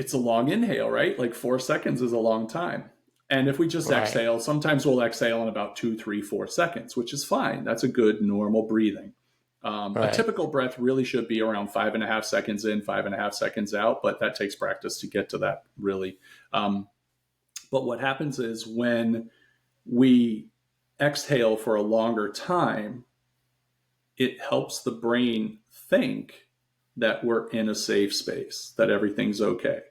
it's a long inhale, right? Like 4 seconds is a long time. And if we just Right. exhale, sometimes we'll exhale in about 2, 3, 4 seconds, which is fine. That's a good normal breathing. A Right. typical breath really should be around 5.5 seconds in, 5.5 seconds out, but that takes practice to get to that really. Um, but what happens is when we exhale for a longer time, it helps the brain think that we're in a safe space, that everything's okay.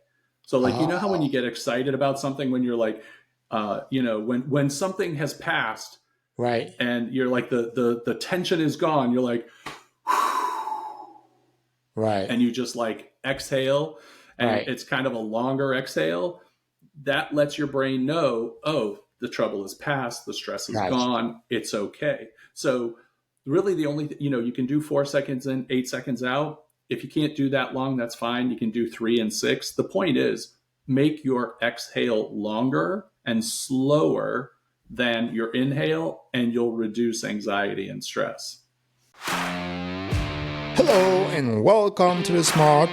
So, like, you know how when you Oh, get excited about something, when you're like, when something has passed right. and you're like the tension is gone, you're like, Right. and you just like exhale, and Right. it's kind of a longer exhale. That lets your brain know, oh, the trouble is past, the stress is Gotcha. gone, it's okay. So really the only you can do 4 seconds in, 8 seconds out. If you can't do that long, that's fine. You can do 3 and 6. The point is, make your exhale longer and slower than your inhale, and you'll reduce anxiety and stress. Hello and welcome to the Smart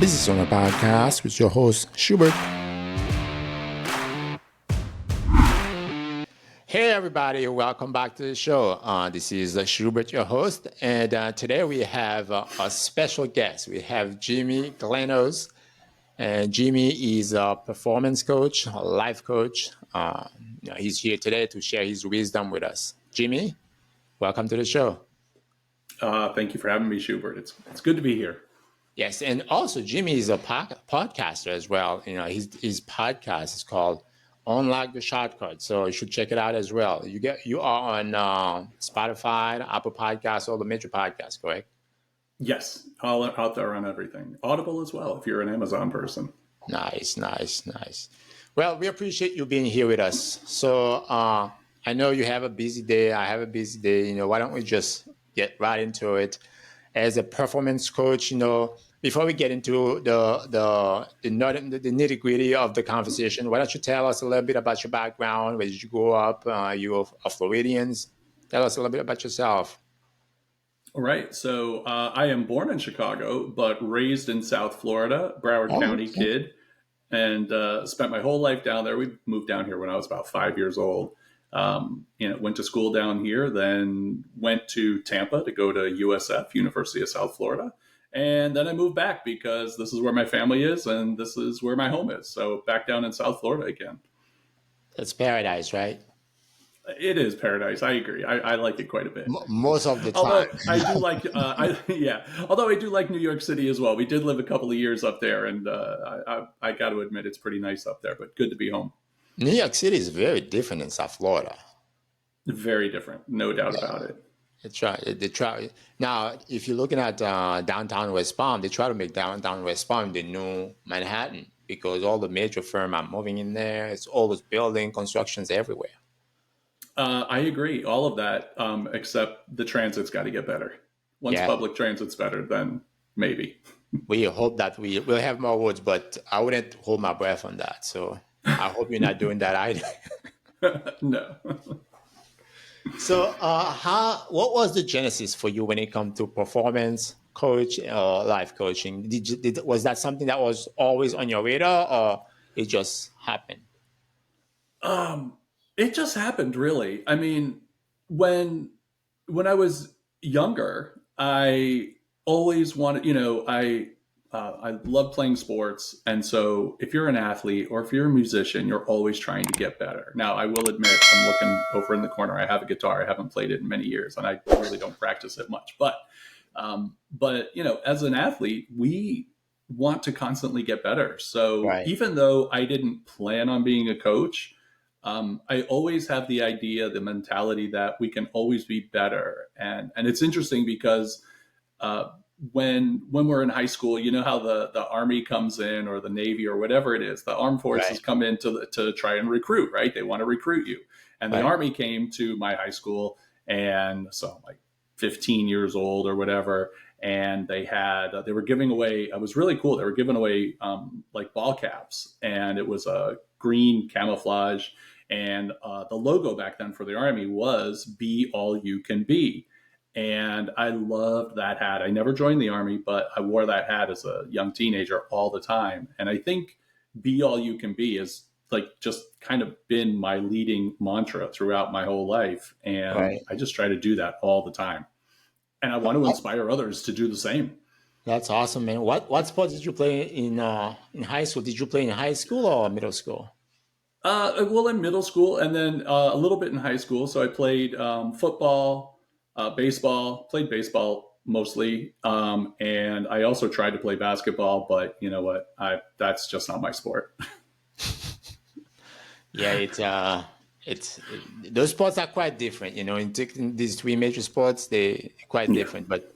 Business Owner Podcast with your host Schubert. Hey everybody, welcome back to the show. This is Schubert, your host, and today we have a special guest. We have Jimmy Glenos, and Jimmy is a performance coach, a life coach. He's here today to share his wisdom with us. Jimmy, welcome to the show. Thank you for having me, Schubert. It's good to be here. Yes, and also Jimmy is a podcaster as well. His podcast is called Unlock the Shortcut, so you should check it out as well. You are on Spotify, Apple Podcasts, all the major podcasts, correct? Yes, all out there on everything. Audible as well, if you're an Amazon person. Nice, nice, nice. Well, we appreciate you being here with us. So I know you have a busy day. I have a busy day. Why don't we just get right into it? As a performance coach, before we get into the nitty gritty of the conversation, why don't you tell us a little bit about your background? Where did you grow up? You're a Floridians. Tell us a little bit about yourself. All right. So I am born in Chicago, but raised in South Florida, Broward Oh, County okay. kid, and spent my whole life down there. We moved down here when I was about 5 years old. Went to school down here, then went to Tampa to go to USF, University of South Florida. And then I moved back because this is where my family is and this is where my home is. So back down in South Florida again. That's paradise, right? It is paradise. I agree. I like it quite a bit. Most of the time. Although I do like, yeah. Although I do like New York City as well. We did live a couple of years up there, and I got to admit it's pretty nice up there. But good to be home. New York City is very different in South Florida. Very different, no doubt Yeah, about it. they try. They try. Now, if you're looking at downtown West Palm, they try to make downtown West Palm the new Manhattan because all the major firms are moving in there. It's always building, constructions everywhere. I agree, all of that, except the transit's got to get better. Once Yeah, public transit's better, then maybe. we hope that we will have more roads, but I wouldn't hold my breath on that. So I hope you're not doing that either. No. So, what was the genesis for you when it comes to performance coach, life coaching? Was that something that was always on your radar, or it just happened? Um, it just happened, really. I mean, when when I was younger, I always wanted, I love playing sports, and so if you're an athlete or if you're a musician, you're always trying to get better. Now, I will admit, I'm looking over in the corner. I have a guitar. I haven't played it in many years, and I really don't practice it much. But as an athlete, we want to constantly get better. So Right. even though I didn't plan on being a coach, I always have the idea, the mentality that we can always be better. And it's interesting because uh, when we're in high school, you know how the Army comes in or the Navy or whatever it is, the armed forces Right. come in to try and recruit, right? They want to recruit you. And the Right. Army came to my high school, and so I'm like 15 years old or whatever. And they were giving away, it was really cool. They were giving away like ball caps, and it was a green camouflage. And the logo back then for the Army was "Be All You Can Be." And I loved that hat. I never joined the army, but I wore that hat as a young teenager all the time. And I think be all you can be is like just kind of been my leading mantra throughout my whole life. And Right. I just try to do that all the time. And I want to inspire others to do the same. That's awesome, man. What sports did you play in high school? Did you play in high school or middle school? Well, in middle school and then a little bit in high school. So I played football, baseball, played baseball mostly. And I also tried to play basketball, but you know what? That's just not my sport. Yeah, those sports are quite different. In taking these three major sports, they quite Yeah. different. But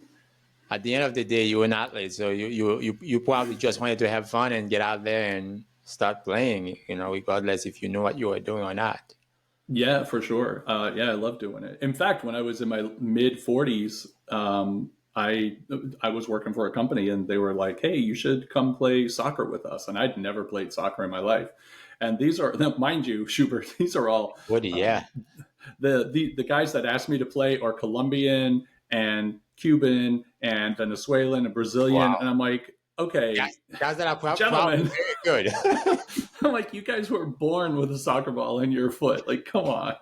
at the end of the day, you're an athlete, so you probably just wanted to have fun and get out there and start playing. Regardless if you know what you are doing or not. Yeah, for sure. Yeah, I love doing it. In fact, when I was in my mid 40s, I was working for a company, and they were like, "Hey, you should come play soccer with us." And I'd never played soccer in my life. And these are, mind you, Schubert. These are all What? Yeah. um, the guys that asked me to play are Colombian and Cuban and Venezuelan and Brazilian, Wow. and I'm like, Guys, okay, guys that are probably gentlemen. very good. I'm like, you guys were born with a soccer ball in your foot. Like, come on.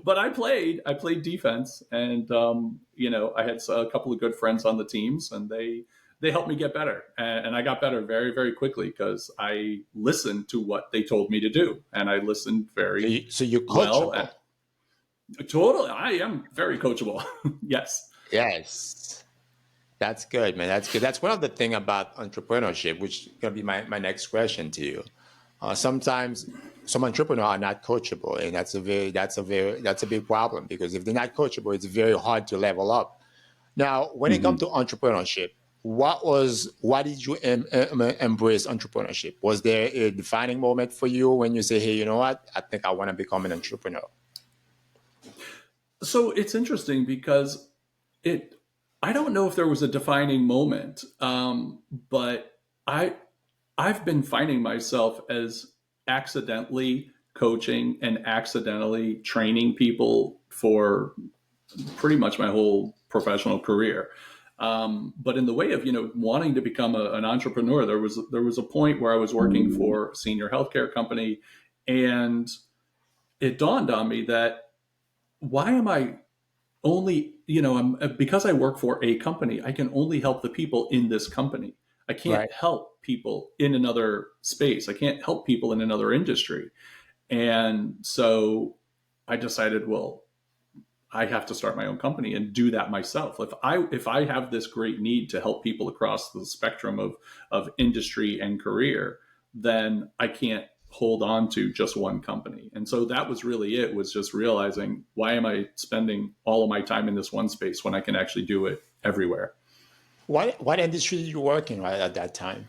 But I played defense, and I had a couple of good friends on the teams, and they helped me get better, and I got better very very quickly because I listened to what they told me to do, and I listened So, very you're well. coachable. Totally, I am very coachable. Yes. Yes. That's good, man. That's good. That's one of the thing about entrepreneurship, which is gonna be my next question to you. Sometimes some entrepreneurs are not coachable, and that's a big problem because if they're not coachable, it's very hard to level up. Now, when it comes to Hmm. entrepreneurship, why did you embrace entrepreneurship? Was there a defining moment for you when you say, "Hey, you know what? I think I want to become an entrepreneur." So it's interesting because it. I don't know if there was a defining moment, but I I've been finding myself as accidentally coaching and accidentally training people for pretty much my whole professional career. But in the way of wanting to become an entrepreneur, there was a point where I was working for a senior healthcare company, and it dawned on me that why am I only because I work for a company, I can only help the people in this company. I can't Right. help people in another space. I can't help people in another industry. And so I decided, well, I have to start my own company and do that myself. If I have this great need to help people across the spectrum of industry and career, then I can't hold on to just one company. And so that was really it, was just realizing, why am I spending all of my time in this one space when I can actually do it everywhere? What industry did you work in right at that time?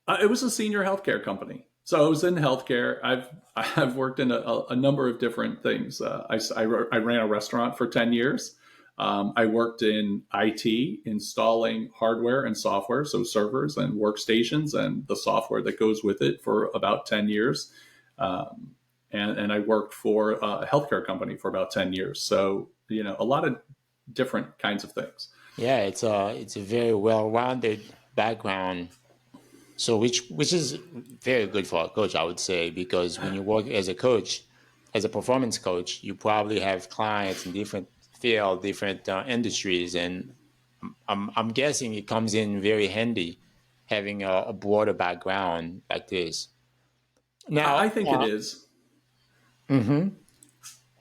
It was a senior healthcare company. So I was in healthcare. I've worked in a number of different things. I ran a restaurant for 10 years. I worked in IT, installing hardware and software, so servers and workstations and the software that goes with it, for about 10 years. And I worked for a healthcare company for about 10 years. So, a lot of different kinds of things. Yeah, it's a very well-rounded background. So which is very good for a coach, I would say, because when you work as a coach, as a performance coach, you probably have clients in different field, different industries, and I'm guessing it comes in very handy having a broader background like this. I Now, think it is.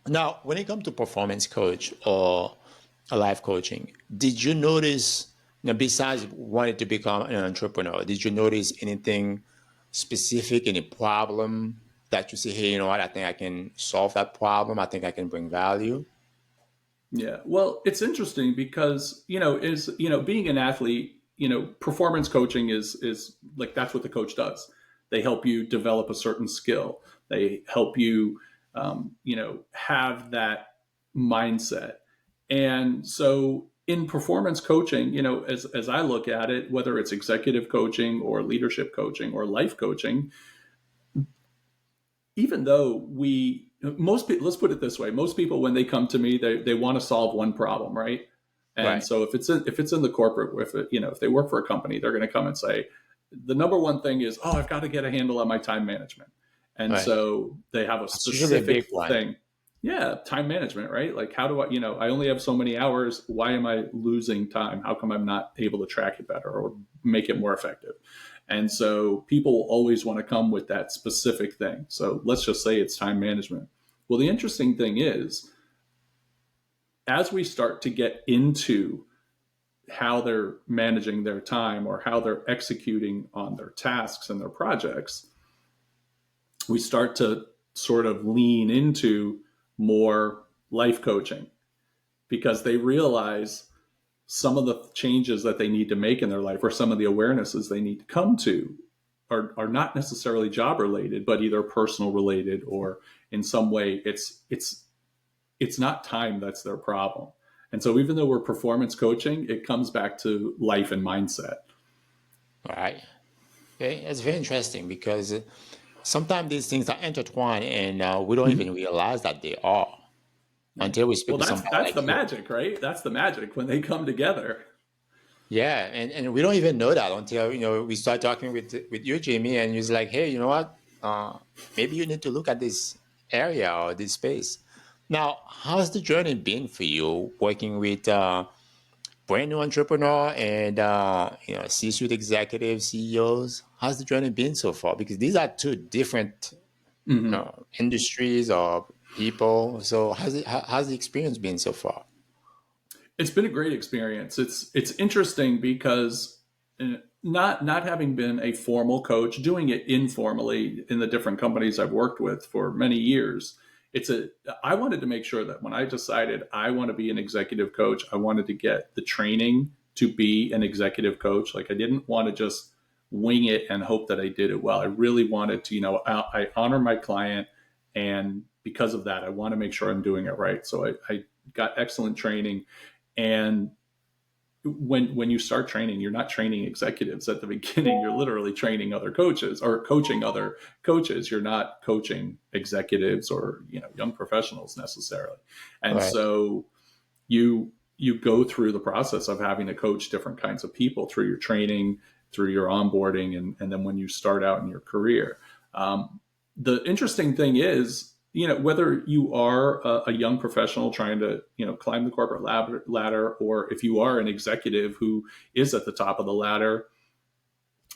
now, when it comes to performance coach or a life coaching, did you notice, besides wanting to become an entrepreneur, did you notice anything specific, any problem that you say, hey, you know what, I think I can solve that problem. I think I can bring value. Yeah. Well, it's interesting because, is, being an athlete, performance coaching is like, that's what the coach does. They help you develop a certain skill. They help you, have that mindset. And so in performance coaching, as I look at it, whether it's executive coaching or leadership coaching or life coaching, even though most people, let's put it this way, most people, when they come to me, they want to solve one problem, right? And Right. so if it's in the corporate, if they work for a company, they're going to come and say, the number one thing is, oh, I've got to get a handle on my time management. And Right. so they have a It's usually a specific big one. thing. Yeah, time management, right? Like, how do I only have so many hours. Why am I losing time? How come I'm not able to track it better or make it more effective? And so people always want to come with that specific thing. So let's just say it's time management. Well, the interesting thing is, as we start to get into how they're managing their time or how they're executing on their tasks and their projects, we start to sort of lean into more life coaching because they realize some of the changes that they need to make in their life or some of the awarenesses they need to come to are not necessarily job related, but either personal related or in some way it's not time that's their problem. And so even though we're performance coaching, it comes back to life and mindset. Right. Okay. It's very interesting because sometimes these things are intertwined and we don't Mm-hmm. even realize that they are Yeah. until we speak Well, to that's somebody that's like the you. magic, right? That's the magic when they come together. Yeah, and we don't even know that until we start talking with you, Jamie, and he's like, hey, you know what? Maybe you need to look at this area or this space. Now, how's the journey been for you working with brand new entrepreneur and C-suite executives, CEOs? How's the journey been so far? Because these are two different Mm-hmm. industries or people. So how's the experience been so far? It's been a great experience. It's interesting because not having been a formal coach, doing it informally in the different companies I've worked with for many years. It's a I wanted to make sure that when I decided I want to be an executive coach, I wanted to get the training to be an executive coach. Like I didn't want to just wing it and hope that I did it well. I really wanted to, I honor my client, and because of that, I want to make sure I'm doing it right. So I got excellent training. And when you start training, you're not training executives at the beginning. You're literally training other coaches or coaching other coaches. You're not coaching executives or young professionals necessarily. And Right. so you go through the process of having to coach different kinds of people through your training, through your onboarding, and then when you start out in your career. The interesting thing is, whether you are a young professional trying to, climb the corporate ladder, or if you are an executive who is at the top of the ladder,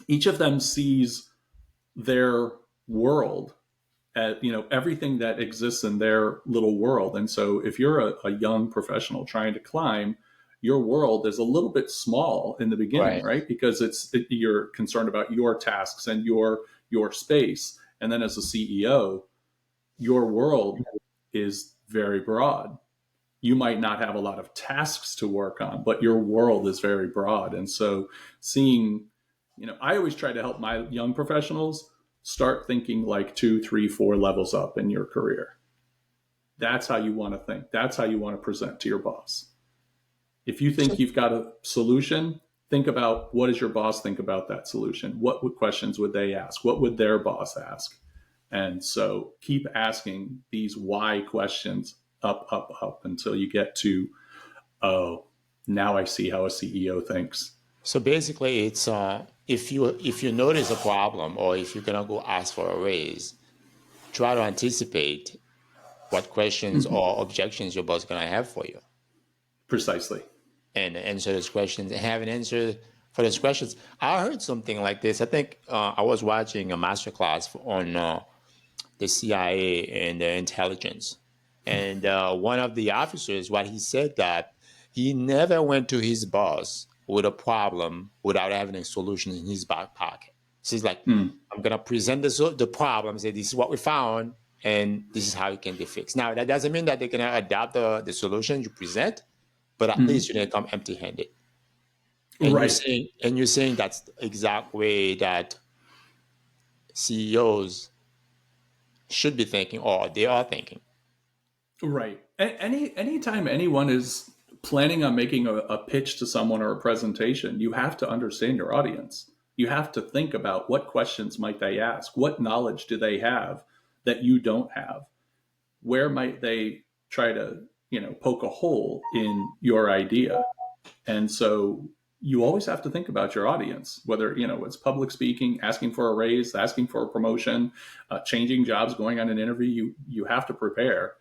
each of them sees their world at, everything that exists in their little world. And so if you're a young professional trying to climb, your world is a little bit small in the beginning, Right. right? Because you're concerned about your tasks and your space. And then as a CEO, your world is very broad. You might not have a lot of tasks to work on, but your world is very broad. And so seeing, I always try to help my young professionals start thinking like 2, 3, 4 levels up in your career. That's how you want to think. That's how you want to present to your boss. If you think you've got a solution, think about what does your boss think about that solution? What questions would they ask? What would their boss ask? And so keep asking these why questions up, up, up until you get to, oh, now I see how a CEO thinks. So basically, it's if you notice a problem or if you're gonna go ask for a raise, try to anticipate what questions Mhm. or objections your boss is gonna have for you, Precisely. and answer those questions and have an answer for those questions. I heard something like this. I think I was watching a masterclass on the CIA and the intelligence, and one of the officers, what he said that he never went to his boss with a problem without having a solution in his back pocket. So he's like, Mm. I'm gonna present the problem, say this is what we found, and this is how it can be fixed. Now that doesn't mean that they're gonna adopt the solution you present, but at least Mm. you didn't come empty-handed. And you're Right. saying that's the exact way that CEOs should be thinking, or they are thinking. Right. Anytime anyone is planning on making a pitch to someone or a presentation, you have to understand your audience. You have to think about what questions might they ask? What knowledge do they have that you don't have? Where might they try to, poke a hole in your idea? And so you always have to think about your audience, whether it's public speaking, asking for a raise, asking for a promotion, changing jobs, going on an interview. You have to prepare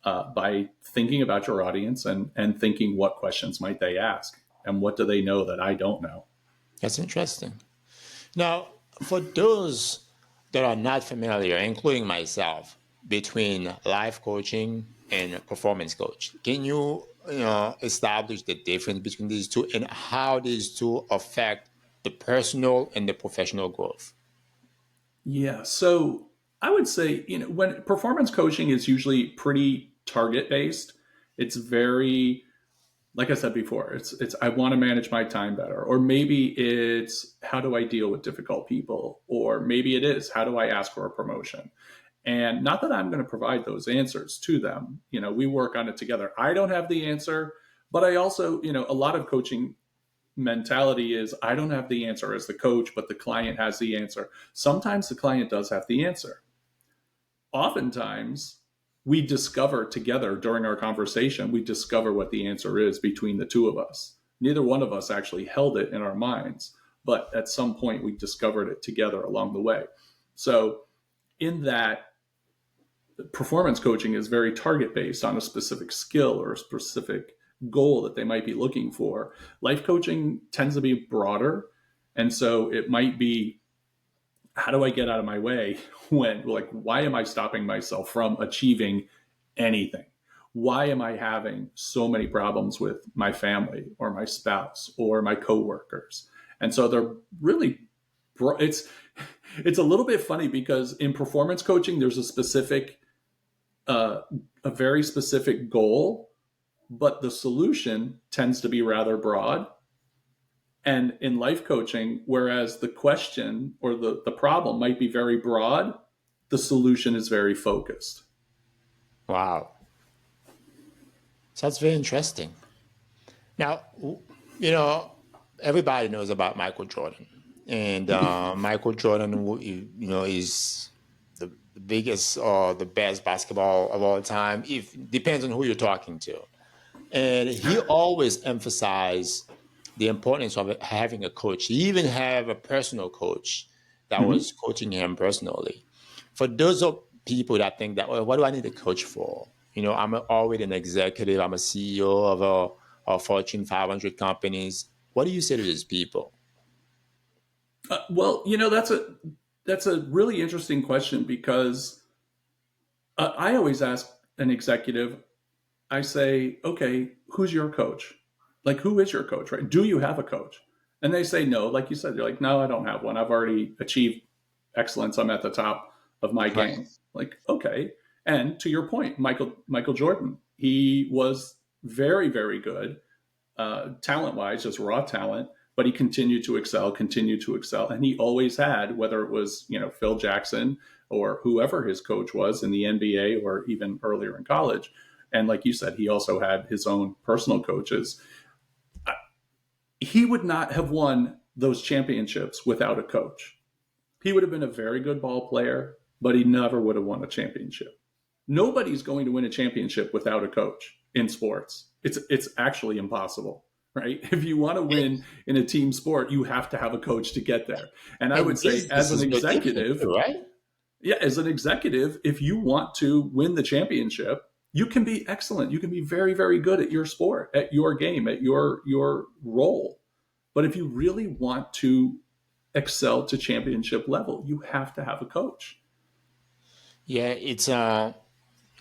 by thinking about your audience and thinking what questions might they ask and what do they know that I don't know. That's interesting. Now, for those that are not familiar, including myself, between life coaching and performance coach, can you establish the difference between these two and how these two affect the personal and the professional growth? Yeah. So I would say, when performance coaching is usually pretty target based, it's very, like I said before, it's I want to manage my time better, or maybe it's how do I deal with difficult people, or maybe it is how do I ask for a promotion. And not that I'm going to provide those answers to them. We work on it together. I don't have the answer, but I also, a lot of coaching mentality is I don't have the answer as the coach, but the client has the answer. Sometimes the client does have the answer. Oftentimes, we discover together during our conversation, we discover what the answer is between the two of us. Neither one of us actually held it in our minds, but at some point we discovered it together along the way. So, in that, performance coaching is very target based on a specific skill or a specific goal that they might be looking for. Life coaching tends to be broader. And so it might be, how do I get out of my way when, like, why am I stopping myself from achieving anything? Why am I having so many problems with my family or my spouse or my coworkers? And so they're really, it's, it's a little bit funny because in performance coaching, there's uh, a very specific goal, but the solution tends to be rather broad. And in life coaching, whereas the question or the problem might be very broad, the solution is very focused. Wow. So that's very interesting. Now, you know, everybody knows about Michael Jordan, and Michael Jordan, is the biggest or the best basketball of all time. If depends on who you're talking to, and he always emphasized the importance of having a coach. He even have a personal coach that Mhm. was coaching him personally. For those of people that think that, well, what do I need a coach for? I'm already an executive. I'm a CEO of Fortune 500 companies. What do you say to these people? Well, that's a really interesting question because I always ask an executive, I say, okay, who's your coach? Like, who is your coach, right? Do you have a coach? And they say no. Like you said, they're like, no, I don't have one. I've already achieved excellence. I'm at the top of my Right. game. Like, okay. And to your point, Michael Jordan, he was very, very good, talent wise, just raw talent. But he continued to excel, and he always had, whether it was Phil Jackson or whoever his coach was in the NBA or even earlier in college. And like you said, he also had his own personal coaches. He would not have won those championships without a coach. He would have been a very good ball player, but he never would have won a championship. Nobody's going to win a championship without a coach in sports. It's actually impossible, right? If you want to win in a team sport, you have to have a coach to get there. And I would And say, business is no different, too, right? yeah, as an executive, if you want to win the championship, you can be excellent. You can be very, very good at your sport, at your game, at your role. But if you really want to excel to championship level, you have to have a coach. Yeah, it's a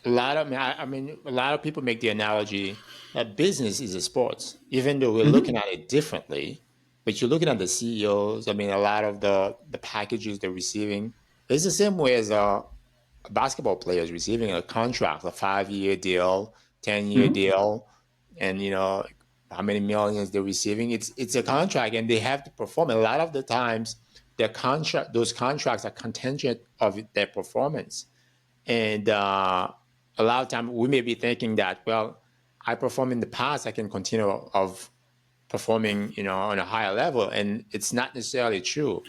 lot of I mean a lot of people make the analogy that business is a sport, even though we're looking Mm-hmm. at it differently. But you're looking at the CEOs. I mean, a lot of the packages they're receiving. It's the same way as a basketball player is receiving a contract, a 5-year deal, 10-year Mm-hmm. deal, and how many millions they're receiving. It's a contract, and they have to perform. A lot of the times, those contracts are contingent of their performance. And a lot of time we may be thinking that, well, I performed in the past, I can continue of performing, on a higher level, and it's not necessarily true.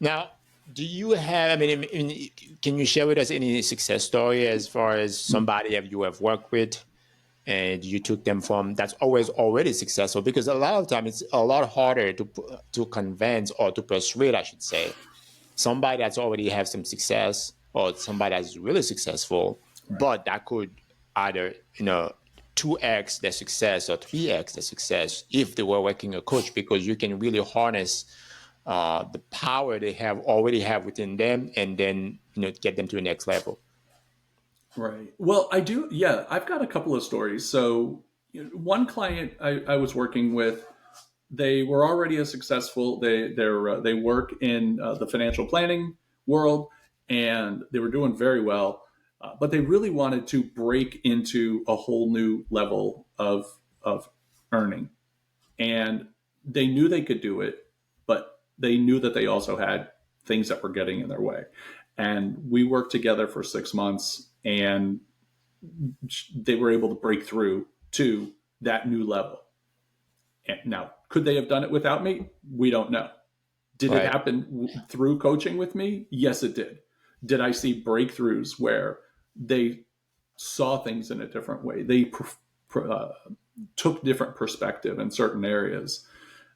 Now, do you have? Can you share with us any success story as far as somebody that you have worked with? and you took them from that's always already successful, because a lot of time it's a lot harder to convince or to persuade, I should say, somebody that's already have some success or somebody that's really successful, Right. but that could either 2x their success or 3x their success if they were working a coach, because you can really harness the power they have already have within them, and then get them to the next level. Right. Well, I do. Yeah, I've got a couple of stories. So, one client I was working with, they were already a successful. They work in the financial planning world, and they were doing very well. But they really wanted to break into a whole new level of earning, and they knew they could do it, but they knew that they also had things that were getting in their way. And we worked together for 6 months, and they were able to break through to that new level. And now, could they have done it without me? We don't know. Did it Right. happen through coaching with me? Yes, it did. Did I see breakthroughs where they saw things in a different way? They took different perspective in certain areas.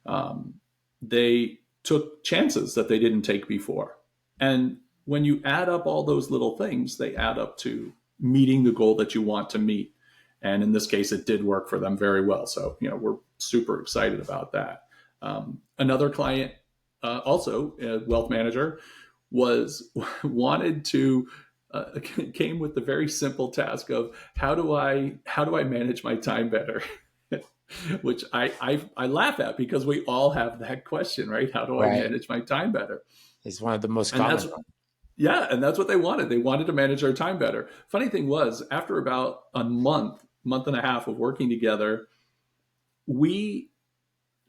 Um, they took chances that they didn't take before. And when you add up all those little things, they add up to meeting the goal that you want to meet. And in this case, it did work for them very well. So, we're super excited about that. Another client, also a wealth manager, was wanted to came with the very simple task of how do I manage my time better. Which I laugh at, because we all have that question, right? How do I Right. manage my time better? It's one of the most And common that's ones. Yeah, and that's what they wanted. They wanted to manage their time better. Funny thing was, after about a month and a half of working together, we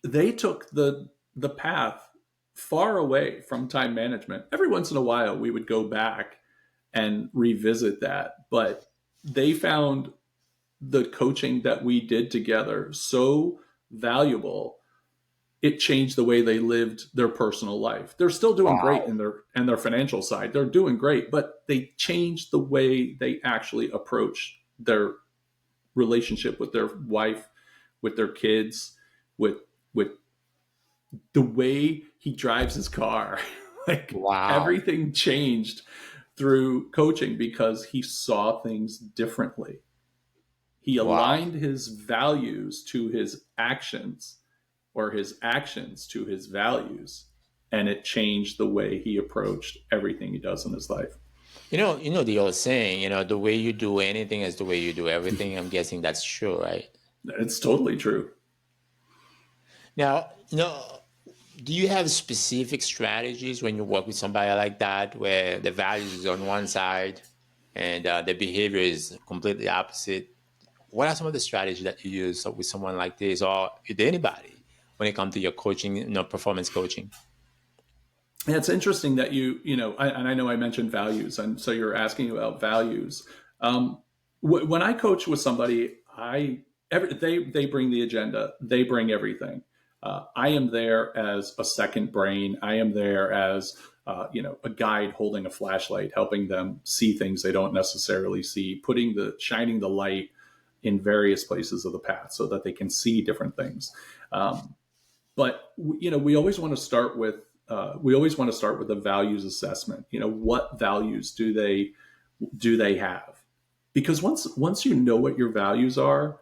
they took the path far away from time management. Every once in a while, we would go back and revisit that, but they found the coaching that we did together so valuable. It changed the way they lived their personal life. They're still doing great Wow. in their financial side. They're doing great, but they changed the way they actually approach their relationship with their wife, with their kids, with with the way he drives his car. Like, Wow. everything changed through coaching because he saw things differently. He Wow. aligned his values to his actions, or his actions to his values, and it changed the way he approached everything he does in his life. The old saying, the way you do anything is the way you do everything. I'm guessing that's true, right? It's totally true. Now, do you have specific strategies when you work with somebody like that, where the values is on one side and the behavior is completely opposite? What are some of the strategies that you use with someone like this, or with anybody, when it comes to your coaching, performance coaching? And it's interesting that and I know I mentioned values, and so you're asking about values. When I coach with somebody, they bring the agenda, they bring everything. I am there as a second brain. I am there as a guide holding a flashlight, helping them see things they don't necessarily see, shining the light in various places of the path so that they can see different things. But we always want to start with a values assessment. What values do they have? Because once you know what your values are,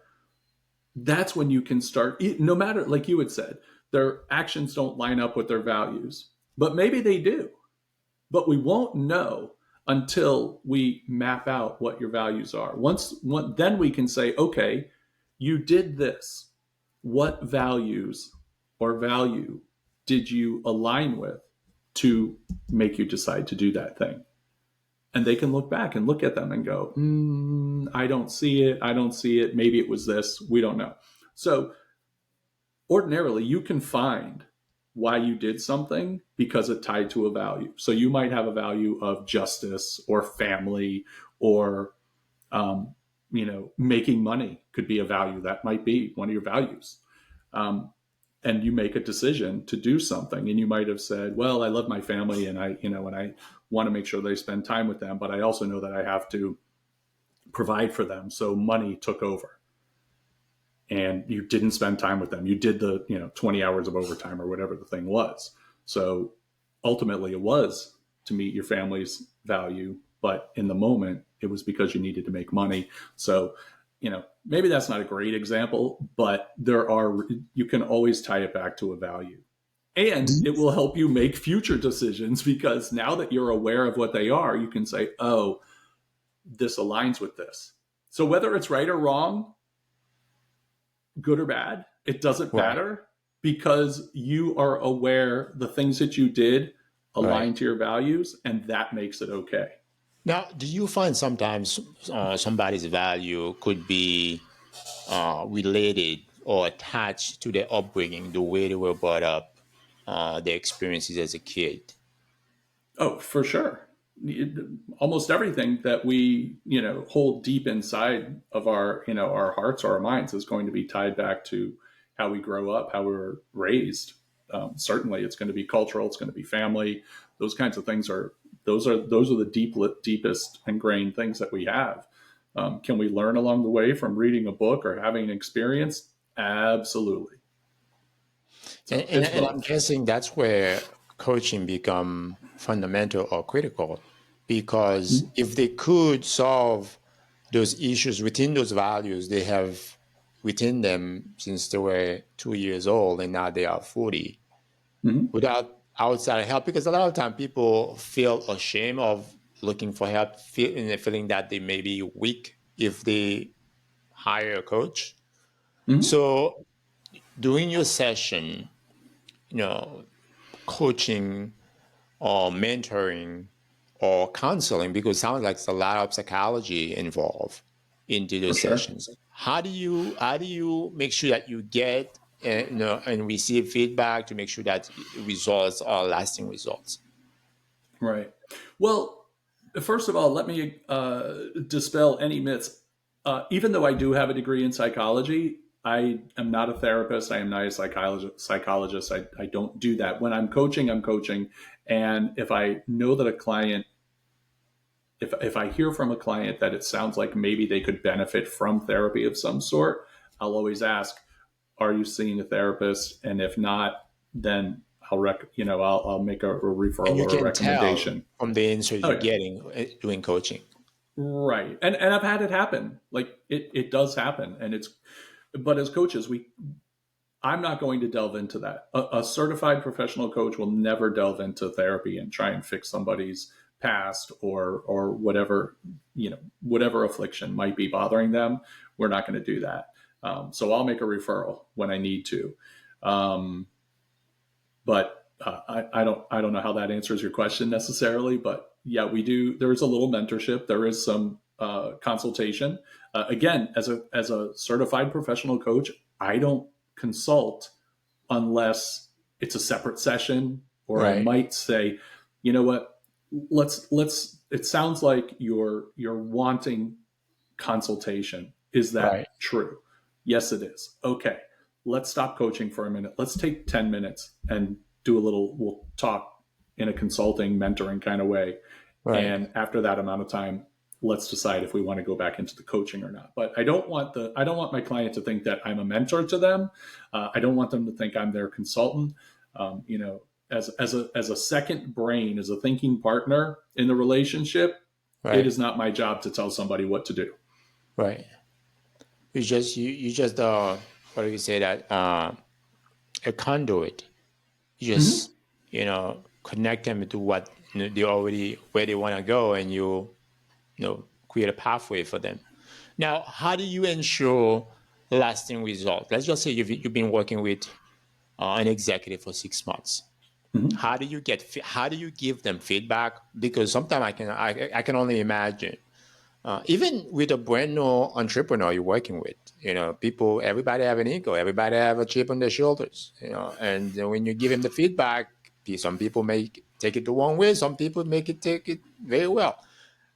that's when you can start. No matter, like you had said, their actions don't line up with their values, but maybe they do. But we won't know until we map out what your values are. Then we can say, okay, you did this. What values or value did you align with to make you decide to do that thing? And they can look back and look at them and go, I don't see it. I don't see it. Maybe it was this. We don't know. So ordinarily, you can find why you did something because it tied to a value. So you might have a value of justice or family, or making money could be a value. That might be one of your values. Um, and you make a decision to do something, and you might have said, well, I love my family, and I want to make sure they spend time with them, but I also know that I have to provide for them. So money took over. and you didn't spend time with them. You did the 20 hours of overtime or whatever the thing was. So ultimately, it was to meet your family's value, but in the moment, it was because you needed to make money. So maybe that's not a great example, but you can always tie it back to a value. And it will help you make future decisions because now that you're aware of what they are, you can say, oh, this aligns with this. So whether it's right or wrong, good or bad, it doesn't Right. matter because you are aware the things that you did Right. align to your values, and that makes it okay. Now, do you find sometimes somebody's value could be related or attached to their upbringing, the way they were brought up, their experiences as a kid? Oh, for sure. Almost everything that we, hold deep inside of our hearts or our minds is going to be tied back to how we grow up, how we were raised. Certainly, it's going to be cultural. It's going to be family. Those kinds of things those are the deepest ingrained things that we have. Can we learn along the way from reading a book or having an experience? Absolutely. And, So and, it's and I'm both. guessing that's where coaching become fundamental or critical, because if they could solve those issues within those values they have within them since they were 2 years old and now they are 40, Mm-hmm. without outside help, because a lot of time people feel ashamed of looking for help, feeling that they may be weak if they hire a coach. Mm-hmm. So during your session, you know, coaching or mentoring or counseling, because it sounds like there's a lot of psychology involved into For those sure. sessions. How do you make sure that you get and receive feedback to make sure that results are lasting results? Right. Well, first of all, let me dispel any myths. Even though I do have a degree in psychology, I am not a therapist. I am not a psychologist. I don't do that. When I'm coaching, I'm coaching. And if I know that a client, if I hear from a client that it sounds like maybe they could benefit from therapy of some sort, I'll always ask, are you seeing a therapist? And if not, then I'll make a And referral you or a can tell recommendation. from the answers Oh you're yeah. getting doing coaching. Right. And I've had it happen. Like it does happen. And it's but as coaches, I'm not going to delve into that. A certified professional coach will never delve into therapy and try and fix somebody's past or whatever affliction might be bothering them. We're not going to do that. So I'll make a referral when I need to. Um, but I don't know how that answers your question necessarily. But yeah, we do. There is a little mentorship. There is some consultation. Again, as a certified professional coach, I don't consult unless it's a separate session, or I Right, might say, you know what, let's. It sounds like you're wanting consultation. Is right, that true? Yes, it is. Okay, let's stop coaching for a minute. Let's take 10 minutes and we'll talk in a consulting, mentoring kind of way. right, And after that amount of time, let's decide if we want to go back into the coaching or not. But I don't want my client to think that I'm a mentor to them. I don't want them to think I'm their consultant. As a second brain, as a thinking partner in the relationship, it right, is not my job to tell somebody what to do. right. You just what do you say that a conduit. You Mm-hmm. just connect them to what they already where they want to go, and create a pathway for them. Now, how do you ensure lasting results? Let's just say you've been working with an executive for 6 months. Mm-hmm. How do you give them feedback? Because sometimes I can only imagine, even with a brand new entrepreneur you're working with, everybody have an ego, everybody have a chip on their shoulders, and when you give him the feedback, some people may take it the wrong way, some people take it very well.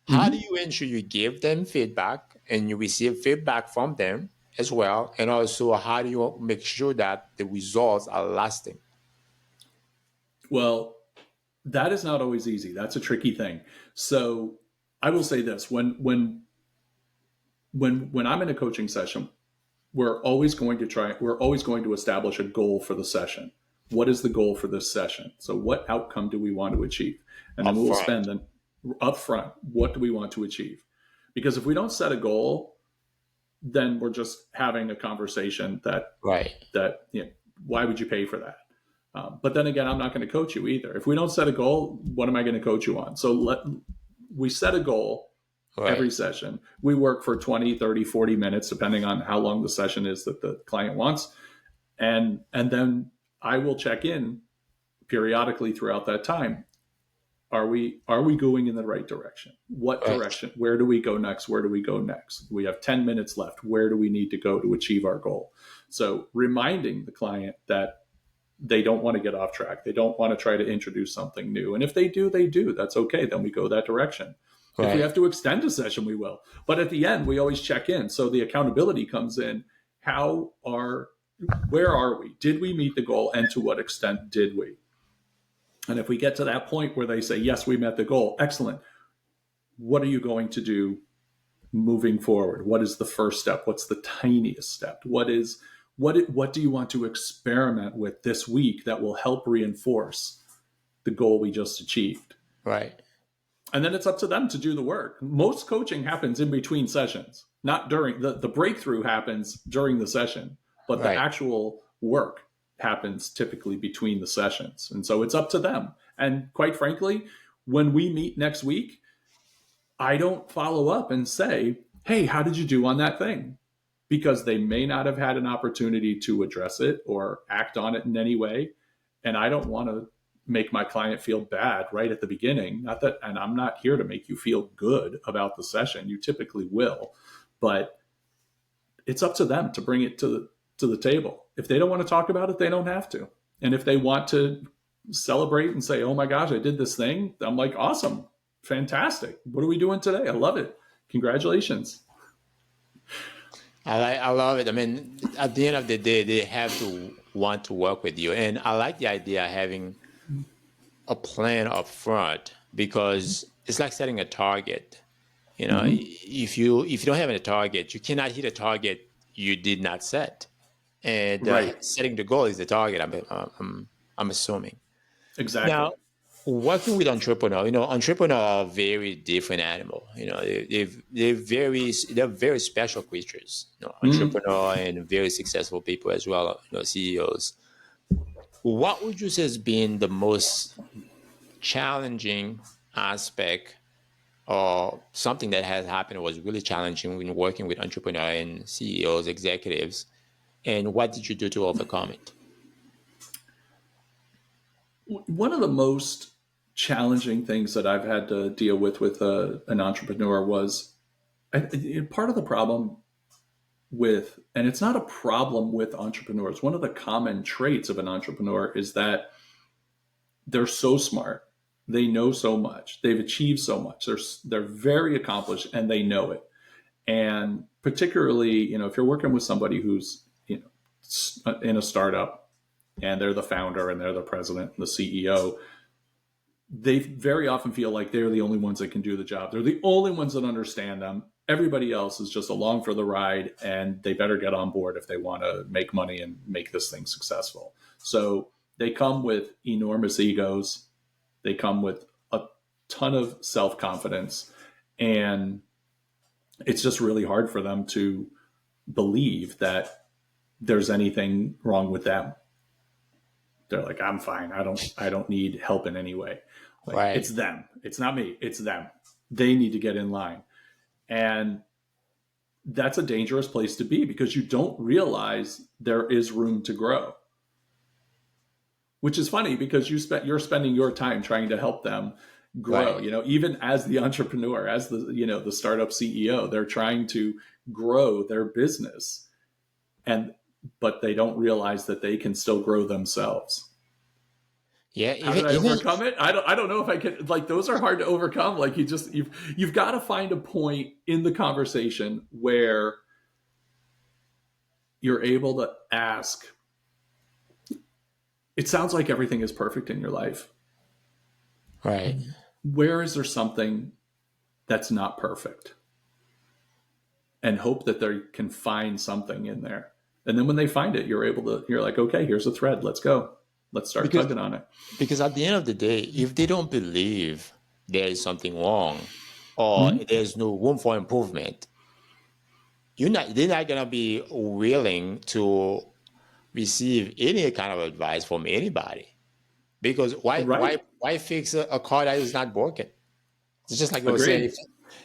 How do Mm-hmm. you ensure you give them feedback and you receive feedback from them as well? And also, how do you make sure that the results are lasting? Well, that is not always easy. That's a tricky thing. So I will say this: when I'm in a coaching session, we're always going to establish a goal for the session. What is the goal for this session? So what outcome do we want to achieve? And then Up we'll front. spend then up front, what do we want to achieve? Because if we don't set a goal, then we're just having a conversation Right. why would you pay for that? But then again, I'm not going to coach you either. If we don't set a goal, what am I going to coach you on? So we set a goal every Right. session. We work for 20, 30, 40 minutes, depending on how long the session is that the client wants. And then I will check in periodically throughout that time. Are we going in the right direction? What Right. direction? Where do we go next? Where do we go next? We have 10 minutes left. Where do we need to go to achieve our goal? So reminding the client that they don't want to get off track. They don't want to try to introduce something new. And if they do, they do. That's okay. Then we go that direction. If we Right. have to extend a session, we will. But at the end, we always check in. So the accountability comes in. Where are we? Did we meet the goal? And to what extent did we? And if we get to that point where they say, yes, we met the goal, excellent. What are you going to do moving forward? What is the first step? What's the tiniest step? What do you want to experiment with this week that will help reinforce the goal we just achieved? Right. And then it's up to them to do the work. Most coaching happens in between sessions, not during the breakthrough happens during the session, but the Right. actual work happens typically between the sessions. And so it's up to them. And quite frankly, when we meet next week, I don't follow up and say, hey, how did you do on that thing? Because they may not have had an opportunity to address it or act on it in any way. And I don't want to make my client feel bad right at the beginning. Not that, and I'm not here to make you feel good about the session. You typically will, but it's up to them to bring it to the table. If they don't want to talk about it, they don't have to. And if they want to celebrate and say, "Oh my gosh, I did this thing," I'm like, "Awesome, fantastic! What are we doing today? I love it. Congratulations!" I love it. I mean, at the end of the day, they have to want to work with you. And I like the idea of having a plan up front because it's like setting a target. You know, Mm-hmm. if you don't have a target, you cannot hit a target you did not set. And Right. setting the goal is the target. I'm assuming. Exactly. Now, working with entrepreneur, entrepreneur are very different animal. They're very special creatures. Mm-hmm. Entrepreneur and very successful people as well. CEOs. What would you say has been the most challenging aspect or something that has happened was really challenging when working with entrepreneur and CEOs, executives, and what did you do to overcome it? One of the most challenging things that I've had to deal with an entrepreneur was part of the problem and it's not a problem with entrepreneurs. One of the common traits of an entrepreneur is that they're so smart, they know so much, they've achieved so much, they're very accomplished, and they know it. And particularly, if you're working with somebody who's in a startup and they're the founder and they're the president and the CEO, they very often feel like they're the only ones that can do the job. They're the only ones that understand them. Everybody else is just along for the ride, and they better get on board if they want to make money and make this thing successful. So they come with enormous egos. They come with a ton of self confidence, and it's just really hard for them to believe that there's anything wrong with them. They're like, I'm fine. I don't need help in any way. Like, Right. it's them. It's not me. It's them. They need to get in line. And that's a dangerous place to be because you don't realize there is room to grow. Which is funny because you're spending your time trying to help them grow. Right. Even as the entrepreneur, as the startup CEO, they're trying to grow their business, and but they don't realize that they can still grow themselves. Yeah. How Even did I even overcome it? I don't know if I can. Like, those are hard to overcome. Like, you've got to find a point in the conversation where you're able to ask. It sounds like everything is perfect in your life. right. Where is there something that's not perfect? And hope that they can find something in there. And then when they find it, you're like, okay, here's a thread. Let's go. Let's start Because tugging on it. because at the end of the day, if they don't believe there is something wrong or Mhm. there's no room for improvement, they're not gonna be willing to receive any kind of advice from anybody. Because Right. why fix a car that is not broken? It's just like you were saying, Agreed.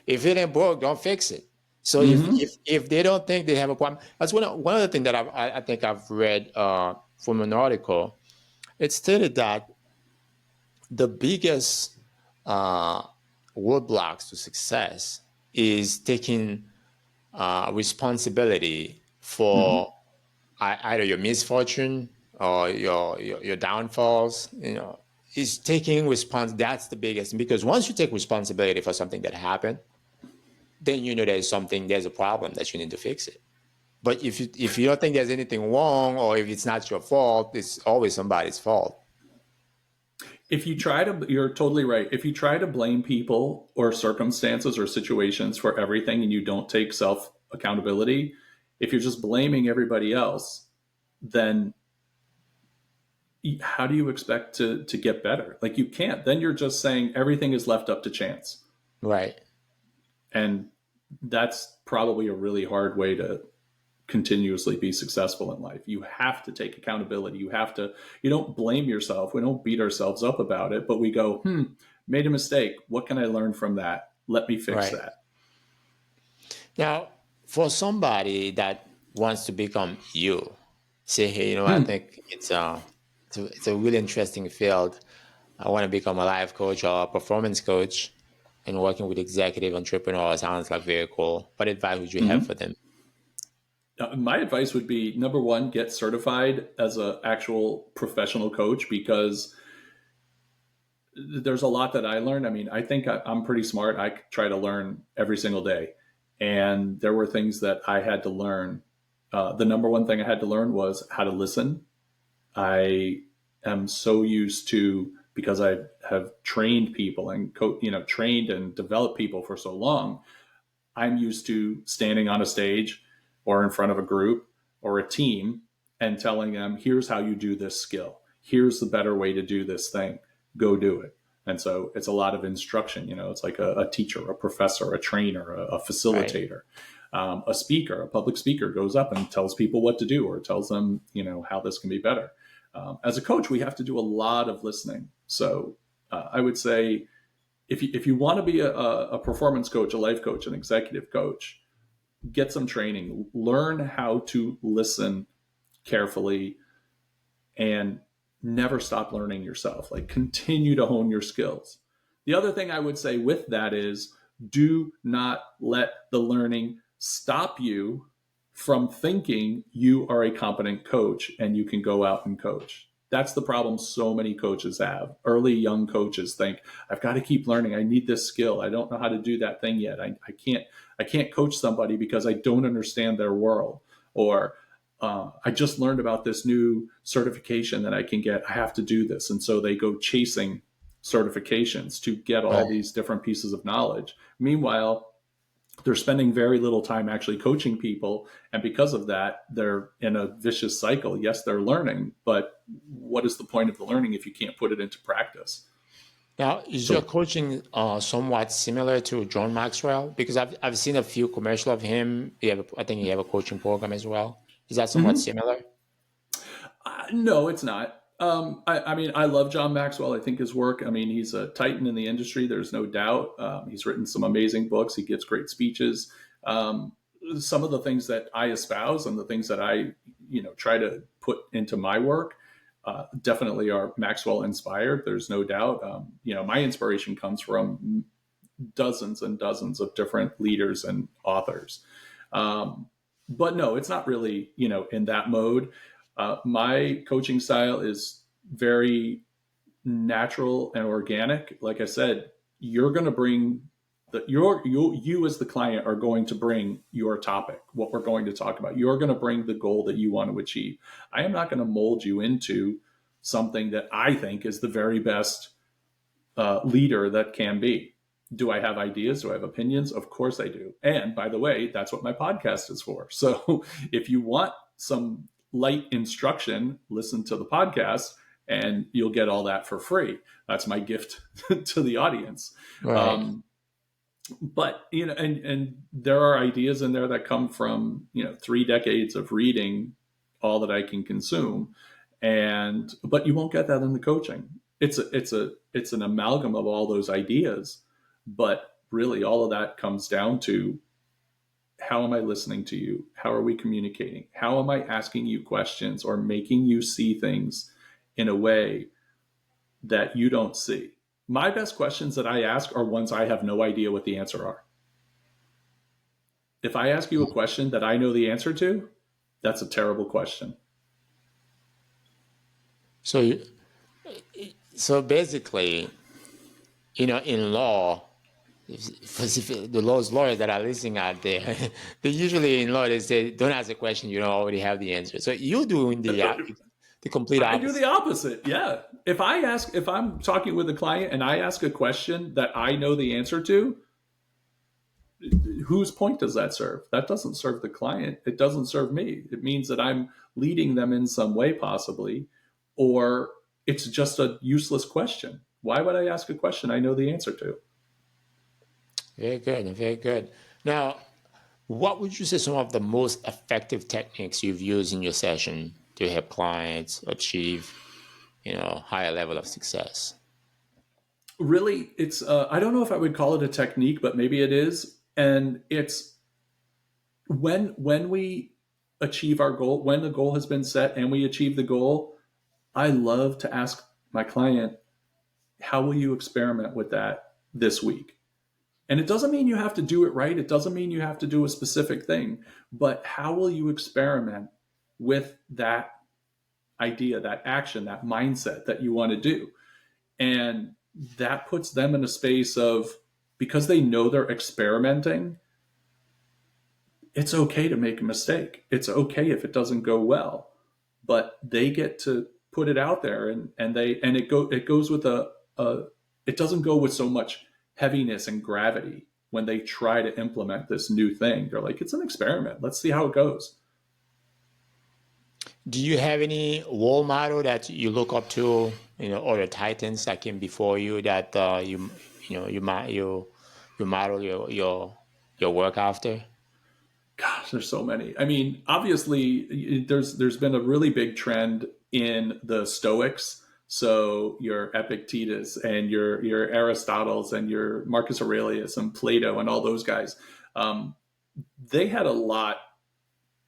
if it ain't broke, don't fix it. So Hmm. if they don't think they have a problem, that's one of the things that I think I've read from an article. It stated that the biggest uh, roadblocks to success is taking responsibility Hmm. for either your misfortune or your downfalls. Is taking response. That's the biggest, because once you take responsibility for something that happened, then there's a problem that you need to fix it. But if you don't think there's anything wrong, or if it's not your fault, it's always somebody's fault. You're totally right. If you try to blame people or circumstances or situations for everything and you don't take self accountability, if you're just blaming everybody else, then how do you expect to get better? Like you can't. Then you're just saying everything is left up to chance. Right. And that's probably a really hard way to continuously be successful in life. You have to take accountability. You don't blame yourself. We don't beat ourselves up about it, but we go, made a mistake. What can I learn from that? Let me fix Right. that. Now, for somebody that wants to become you, say, hey, I Hmm. think it's a really interesting field. I want to become a life coach or a performance coach, and working with executive entrepreneurs sounds like very cool. What advice would you have Hmm. for them? My advice would be number one, get certified as an actual professional coach because there's a lot that I learned. I mean, I think I'm pretty smart. I try to learn every single day. And there were things that I had to learn. The number one thing I had to learn was how to listen. I am so used to, because I have trained people and trained and developed people for so long. I'm used to standing on a stage or in front of a group or a team and telling them, here's how you do this skill. Here's the better way to do this thing. Go do it. And so it's a lot of instruction. It's like a teacher, a professor, a trainer, a Right. facilitator, a speaker, a public speaker goes up and tells people what to do or tells them, how this can be better. As a coach, we have to do a lot of listening. So I would say if you want to be a performance coach, a life coach, an executive coach, get some training, learn how to listen carefully, and never stop learning yourself. Like continue to hone your skills. The other thing I would say with that is do not let the learning stop you from thinking you are a competent coach and you can go out and coach. That's the problem so many coaches have. Early young coaches think, I've got to keep learning. I need this skill. I don't know how to do that thing yet. I can't coach somebody because I don't understand their world. Or I just learned about this new certification that I can get. I have to do this. And so they go chasing certifications to get all Right. these different pieces of knowledge. Meanwhile, they're spending very little time actually coaching people. And because of that, they're in a vicious cycle. Yes, they're learning, but what is the point of the learning if you can't put it into practice? Now, is your So, coaching somewhat similar to John Maxwell? Because I've seen a few commercials of him. I think you have a coaching program as well. Is that somewhat mhm. similar? No, it's not. I mean, I love John Maxwell. I think his work, I mean, he's a titan in the industry. There's no doubt. He's written some amazing books. He gives great speeches. Um, some of the things that I espouse and the things that I, try to put into my work definitely are Maxwell inspired. There's no doubt. My inspiration comes from dozens and dozens of different leaders and authors. Um, but no, it's not really, in that mode. My coaching style is very natural and organic. Like I said, you're going to bring you as the client are going to bring your topic, what we're going to talk about. You're going to bring the goal that you want to achieve. I am not going to mold you into something that I think is the very best leader that can be. Do I have ideas? Do I have opinions? Of course I do. And by the way, that's what my podcast is for. So if you want some light instruction, listen to the podcast, and you'll get all that for free. That's my gift to the audience. Right. Um, but and there are ideas in there that come from 3 decades of reading all that I can consume, and but you won't get that in the coaching. It's an amalgam of all those ideas, but really all of that comes down to, how am I listening to you? How are we communicating? How am I asking you questions or making you see things in a way that you don't see? My best questions that I ask are ones I have no idea what the answer are. If I ask you a question that I know the answer to, that's a terrible question. So, so basically, in law, if the law's lawyers that are listening out there, they usually in law they say, "Don't ask a question you don't already have the answer." So you're doing the complete I do the opposite. opposite. Yeah. If I'm talking with a client and I ask a question that I know the answer to, whose point does that serve? That doesn't serve the client. It doesn't serve me. It means that I'm leading them in some way, possibly, or it's just a useless question. Why would I ask a question I know the answer to? Very good, very good. Now, what would you say some of the most effective techniques you've used in your session to help clients achieve, higher level of success? Really, it's I don't know if I would call it a technique, but maybe it is. And it's when we achieve our goal, when the goal has been set and we achieve the goal, I love to ask my client, how will you experiment with that this week? And it doesn't mean you have to do it right. It doesn't mean you have to do a specific thing, but how will you experiment with that idea, that action, that mindset that you want to do? And that puts them in a space of, because they know they're experimenting, it's okay to make a mistake. It's okay if it doesn't go well, but they get to put it out there, and it goes with a it doesn't go with so much heaviness and gravity when they try to implement this new thing. They're like, it's an experiment. Let's see how it goes. Do you have any role model that you look up to, or the titans that came before you that you model your work after? Gosh, there's so many. I mean, obviously, there's been a really big trend in the Stoics. So your Epictetus and your Aristotle's and your Marcus Aurelius and Plato and all those guys, um, they had a lot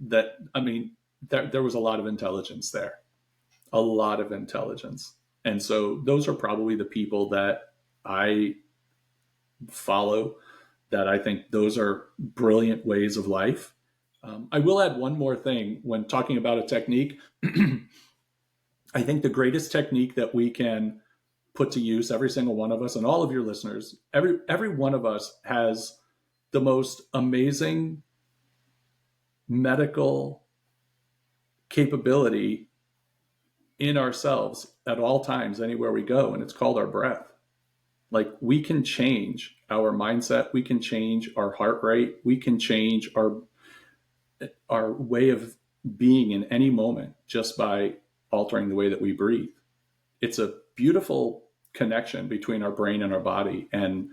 that, I mean, there was a lot of intelligence there, a lot of intelligence, and so those are probably the people that I follow, that I think those are brilliant ways of life. I will add one more thing when talking about a technique. I think the greatest technique that we can put to use, every single one of us and all of your listeners, every one of us has the most amazing medical capability in ourselves at all times, anywhere we go, and it's called our breath. Like, we can change our mindset, we can change our heart rate, we can change our way of being in any moment just by altering the way that we breathe. It's a beautiful connection between our brain and our body, and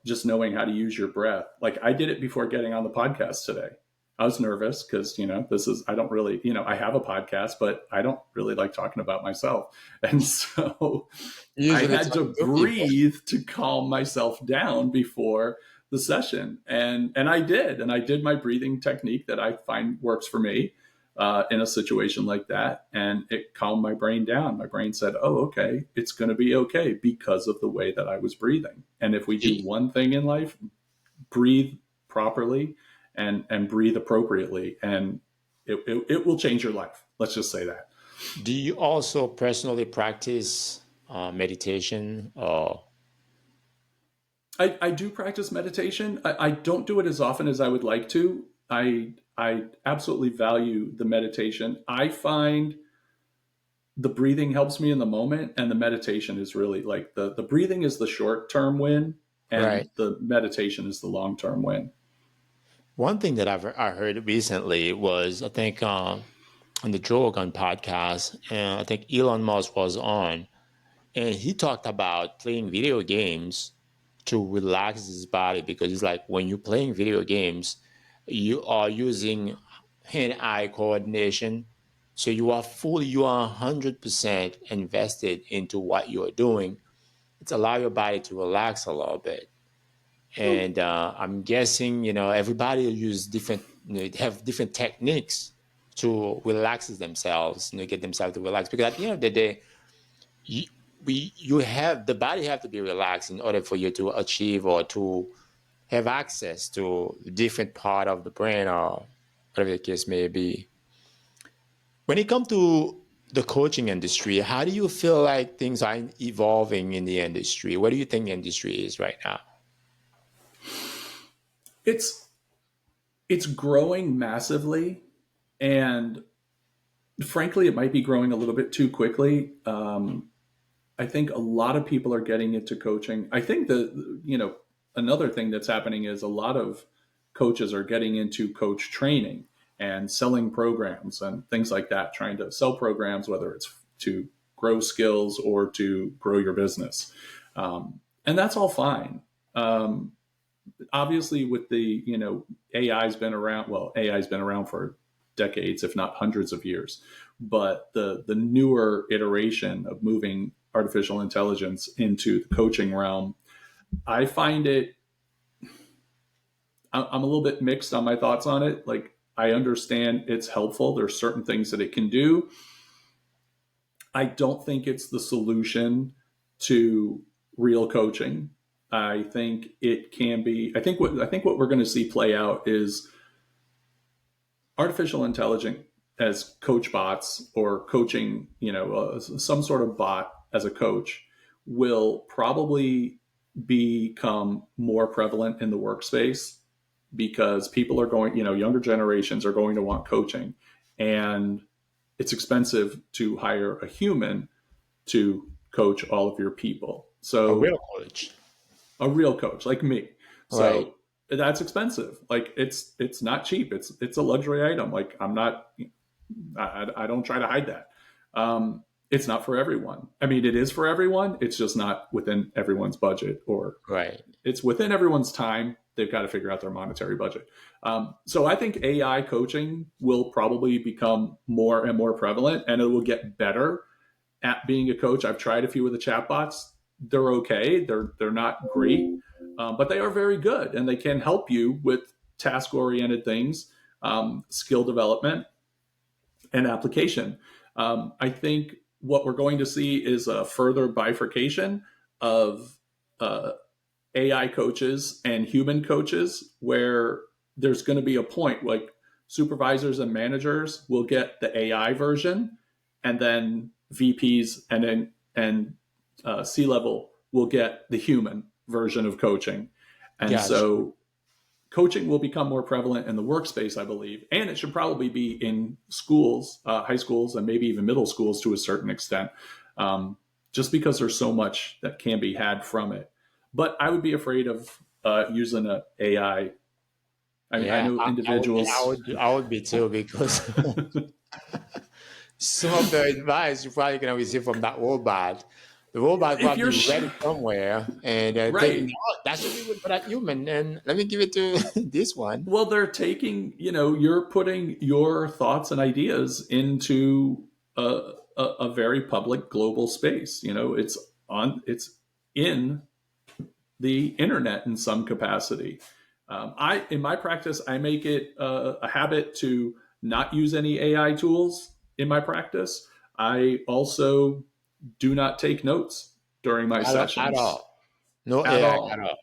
just knowing how to use your breath. Like, I did it before getting on the podcast today. I was nervous because, I don't really, I have a podcast, but I don't really like talking about myself. And so I Usually had to talking to people. breathe to calm myself down before the session. And I did. And I did my breathing technique that I find works for me in a situation like that. And it calmed my brain down. My brain said, oh, okay, it's going to be okay because of the way that I was breathing. And if we do one thing in life, breathe properly and breathe appropriately, and it will change your life. Let's just say that. Do you also personally practice meditation or? I do practice meditation. I don't do it as often as I would like to. I absolutely value the meditation. I find the breathing helps me in the moment, and the meditation is really like the breathing is the short term win, and Right. the meditation is the long term win. One thing that I heard recently was, I think, on the Joe Rogan podcast, and I think Elon Musk was on, and he talked about playing video games to relax his body because it's like when you're playing video games, you are using hand-eye coordination. So you are 100% invested into what you're doing. It's allow your body to relax a little bit. Well, And I'm guessing, everybody use different, have different techniques to relax themselves, get themselves to relax. Because at the end of the day, you, you have the body have to be relaxed in order for you to achieve or to have access to different part of the brain or whatever the case may be. When it comes to the coaching industry, how do you feel like things are evolving in the industry? What do you think the industry is right now? it's it's growing massively, and frankly, it might be growing a little bit too quickly. I think a lot of people are getting into coaching. I think that, another thing that's happening is a lot of coaches are getting into coach training and selling programs and things like that, trying to sell programs, whether it's to grow skills or to grow your business. And that's all fine. Obviously, with the, AI's been around, well, AI's been around for decades, if not hundreds of years. But the newer iteration of moving artificial intelligence into the coaching realm, I find it, I'm a little bit mixed on my thoughts on it. Like, I understand it's helpful. There's certain things that it can do. I don't think it's the solution to real coaching. I think it can be. I think what we're going to see play out is artificial intelligence as coach bots or coaching, some sort of bot as a coach will probably become more prevalent in the workspace because people are going, younger generations are going to want coaching, and it's expensive to hire a human to coach all of your people. A So real coach, a real coach like me. right? So that's expensive. Like, it's not cheap. It's a luxury item. Like, I'm not. I don't try to hide that. It's not for everyone. I mean, it is for everyone. It's just not within everyone's budget, or Right. it's within everyone's time. They've got to figure out their monetary budget. So I think AI coaching will probably become more and more prevalent, and it will get better at being a coach. I've tried a few of the chatbots. They're okay. They're not great, but they are very good, and they can help you with task oriented things, skill development, and application. I think what we're going to see is a further bifurcation of AI coaches and human coaches, where there's going to be a point like supervisors and managers will get the AI version, and then VPs and C level will get the human version of coaching. And Gotcha. so coaching will become more prevalent in the workspace, I believe, and it should probably be in schools, high schools, and maybe even middle schools to a certain extent, just because there's so much that can be had from it. But I would be afraid of using an AI. mean, I Yeah, know I individuals. would, I would be too because some of the advice you're probably gonna receive from that robot, the robot If probably you're read it somewhere and think, right, "Oh, that should be good for that human," and let me give it to this one. well, they're taking, you're putting your thoughts and ideas into a very public global space. It's in the internet in some capacity. In my practice, I make it a habit to not use any AI tools in my practice. I also do not take notes during my At sessions all. No at AI at all. all.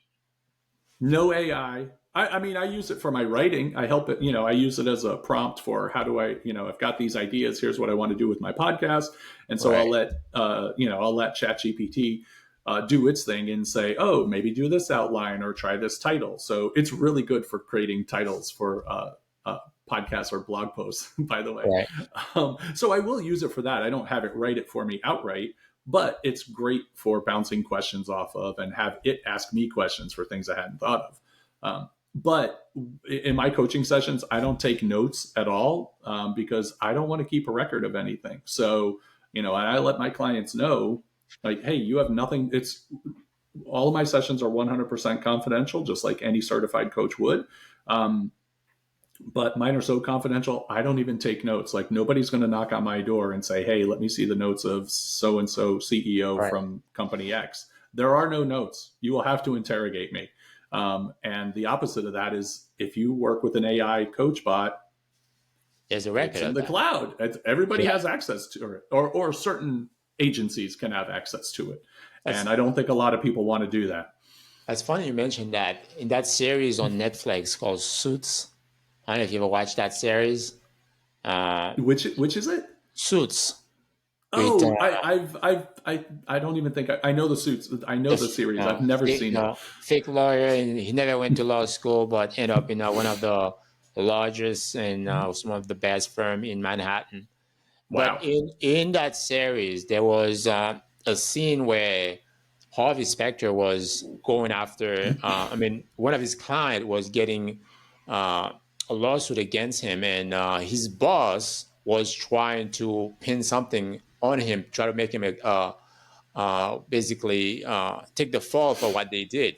No AI. I mean, I use it for my writing. I help it, I use it as a prompt for how do I, I've got these ideas. Here's what I want to do with my podcast. And so Right. I'll let ChatGPT do its thing and say, oh, maybe do this outline or try this title. So it's really good for creating titles for podcasts or blog posts, by the way. Right. So I will use it for that. I don't have it write it for me outright, but it's great for bouncing questions off of and have it ask me questions for things I hadn't thought of. But in my coaching sessions, I don't take notes at all, because I don't want to keep a record of anything. So, I let my clients know, like, hey, you have nothing. It's all of my sessions are 100% confidential, just like any certified coach would. Um, but mine are so confidential, I don't even take notes. Like, nobody's going to knock on my door and say, hey, let me see the notes of so and so CEO Right. from company X. There are no notes. You will have to interrogate me. And the opposite of that is, if you work with an AI coach bot, There's a it's record in of the that. cloud. Everybody Yeah. has access to it, or certain agencies can have access to it. And That's I don't think a lot of people want to do that. that's funny you mentioned that. In that series on Netflix called Suits, I don't know if you ever watched that series. Uh, Which is it? Suits with Oh, I don't even think I know the suits. I know the the series. I've never fake, seen it. fake lawyer, and he never went to law school, but ended up in one of the largest and some of the best firm in Manhattan. But Wow. in that series, there was a scene where Harvey Specter was going after. I mean, one of his client was getting uh, a lawsuit against him, and his boss was trying to pin something on him, try to make him basically take the fall for what they did.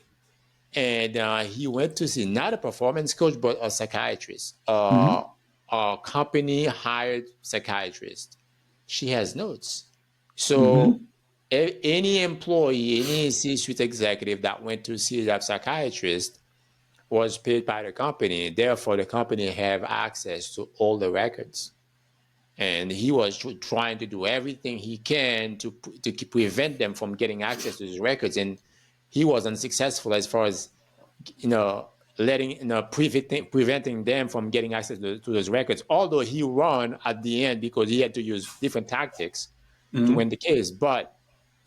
And he went to see not a performance coach, but a psychiatrist, Mm-hmm. a company hired psychiatrist. She has notes. So Mm-hmm. any employee, any C-suite executive that went to see that psychiatrist was paid by the company. Therefore, the company have access to all the records. And he was trying to do everything he can to prevent them from getting access to his records. And he was unsuccessful as far as letting preventing them from getting access to those records. Although he won at the end because he had to use different tactics to win Mm-hmm. the case, but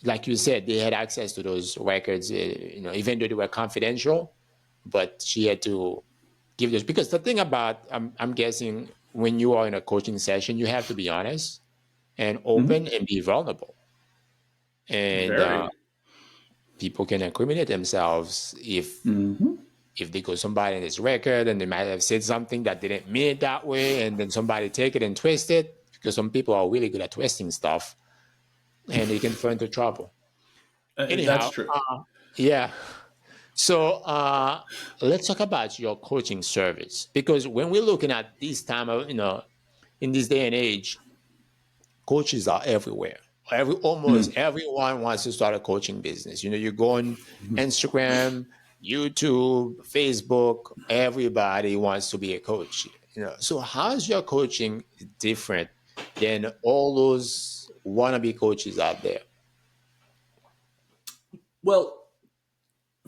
like you said, they had access to those records. Even though they were confidential, but she had to give those because the thing about I'm guessing when you are in a coaching session, you have to be honest and Mm-hmm. open and be vulnerable, and Very. people can incriminate themselves Mm-hmm. if they go somebody in his record and they might have said something that didn't mean it that way, and then somebody take it and twist it because some people are really good at twisting stuff, and they can fall into trouble. That's Anyhow, true. yeah. So let's talk about your coaching service because when we're looking at this time of in this day and age, coaches are everywhere. Almost Mm. everyone wants to start a coaching business. You go on Instagram, YouTube, Facebook. Everybody wants to be a coach. So how is your coaching different than all those wannabe coaches out there? Well,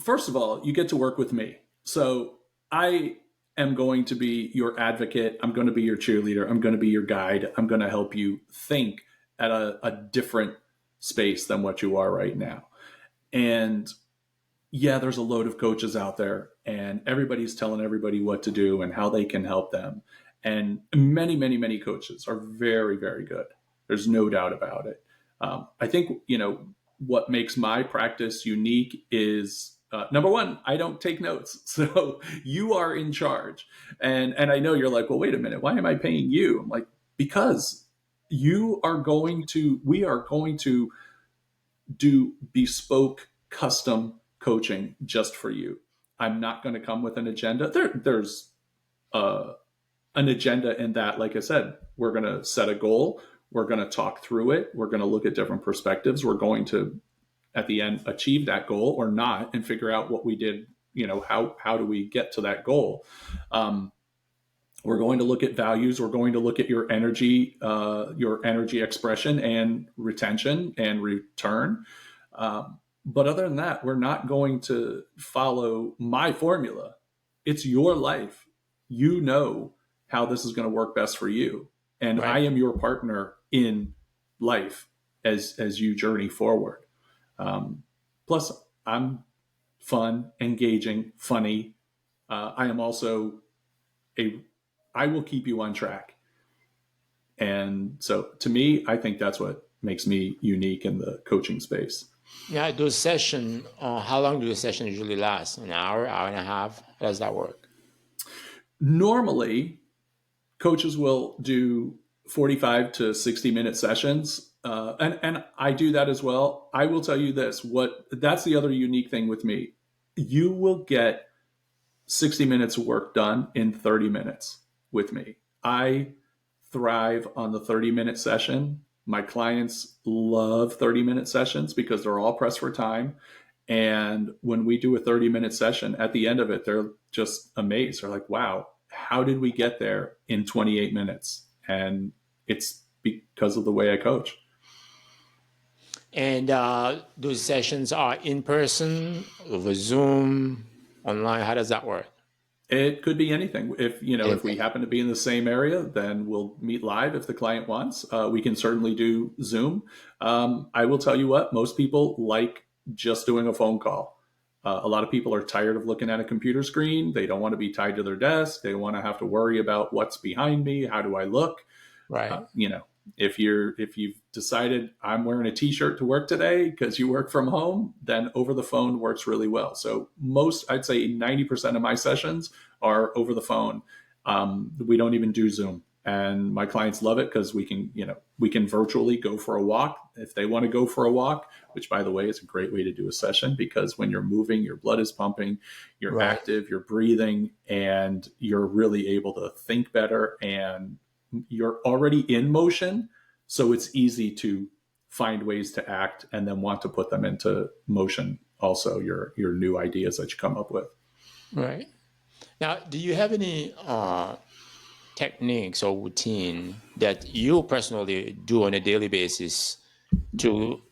first of all, you get to work with me. So I am going to be your advocate. I'm going to be your cheerleader. I'm going to be your guide. I'm going to help you think at a different space than what you are right now. And yeah, there's a load of coaches out there, and everybody's telling everybody what to do and how they can help them. And many, many, many coaches are very, very good. There's no doubt about it. I think, what makes my practice unique is, number one, I don't take notes. So you are in charge. And I know you're like, well, wait a minute, why am I paying you? I'm like, because we are going to do bespoke custom coaching just for you. I'm not going to come with an agenda. There's uh, an agenda in that. Like I said, we're going to set a goal. We're going to talk through it. We're going to look at different perspectives. We're going to, at the end, achieve that goal or not, and figure out what we did. How do we get to that goal? We're going to look at values. We're going to look at your energy expression and retention and return. But other than that, we're not going to follow my formula. It's your life. You know how this is going to work best for you, and I Right. am your partner in life as you journey forward. Plus, I'm fun, engaging, funny. I am also a. I will keep you on track, and so to me, I think that's what makes me unique in the coaching space. Yeah, those session. How long do the session usually last? An hour, hour and a half? How does that work? Normally, coaches will do 45 to 60-minute sessions. And I do that as well. I will tell you this, what that's the other unique thing with me. You will get 60 minutes of work done in 30 minutes with me. I thrive on the 30-minute session. My clients love 30-minute sessions because they're all pressed for time. And when we do a 30-minute session, at the end of it, they're just amazed. They're like, wow, how did we get there in 28 minutes? And it's because of the way I coach. And those sessions are in person, over Zoom, online. How does that work? It could be anything. If we Anything. happen to be in the same area, then we'll meet live if the client wants. We can certainly do Zoom. I will tell you what, most people like just doing a phone call. A lot of people are tired of looking at a computer screen. They don't want to be tied to their desk. They want to have to worry about what's behind me. How do I look? Right. You know, if you've decided I'm wearing a t-shirt to work today because you work from home, then over the phone works really well. So I'd say 90% of my sessions are over the phone. We don't even do Zoom, and my clients love it because we can virtually go for a walk if they want to go for a walk, which by the way is a great way to do a session, because when you're moving, your blood is pumping, you're Right. active, you're breathing, and you're really able to think better, and you're already in motion. So it's easy to find ways to act and then want to put them into motion. Also, your new ideas that you come up with. Right. Now, do you have any techniques or routine that you personally do on a daily basis to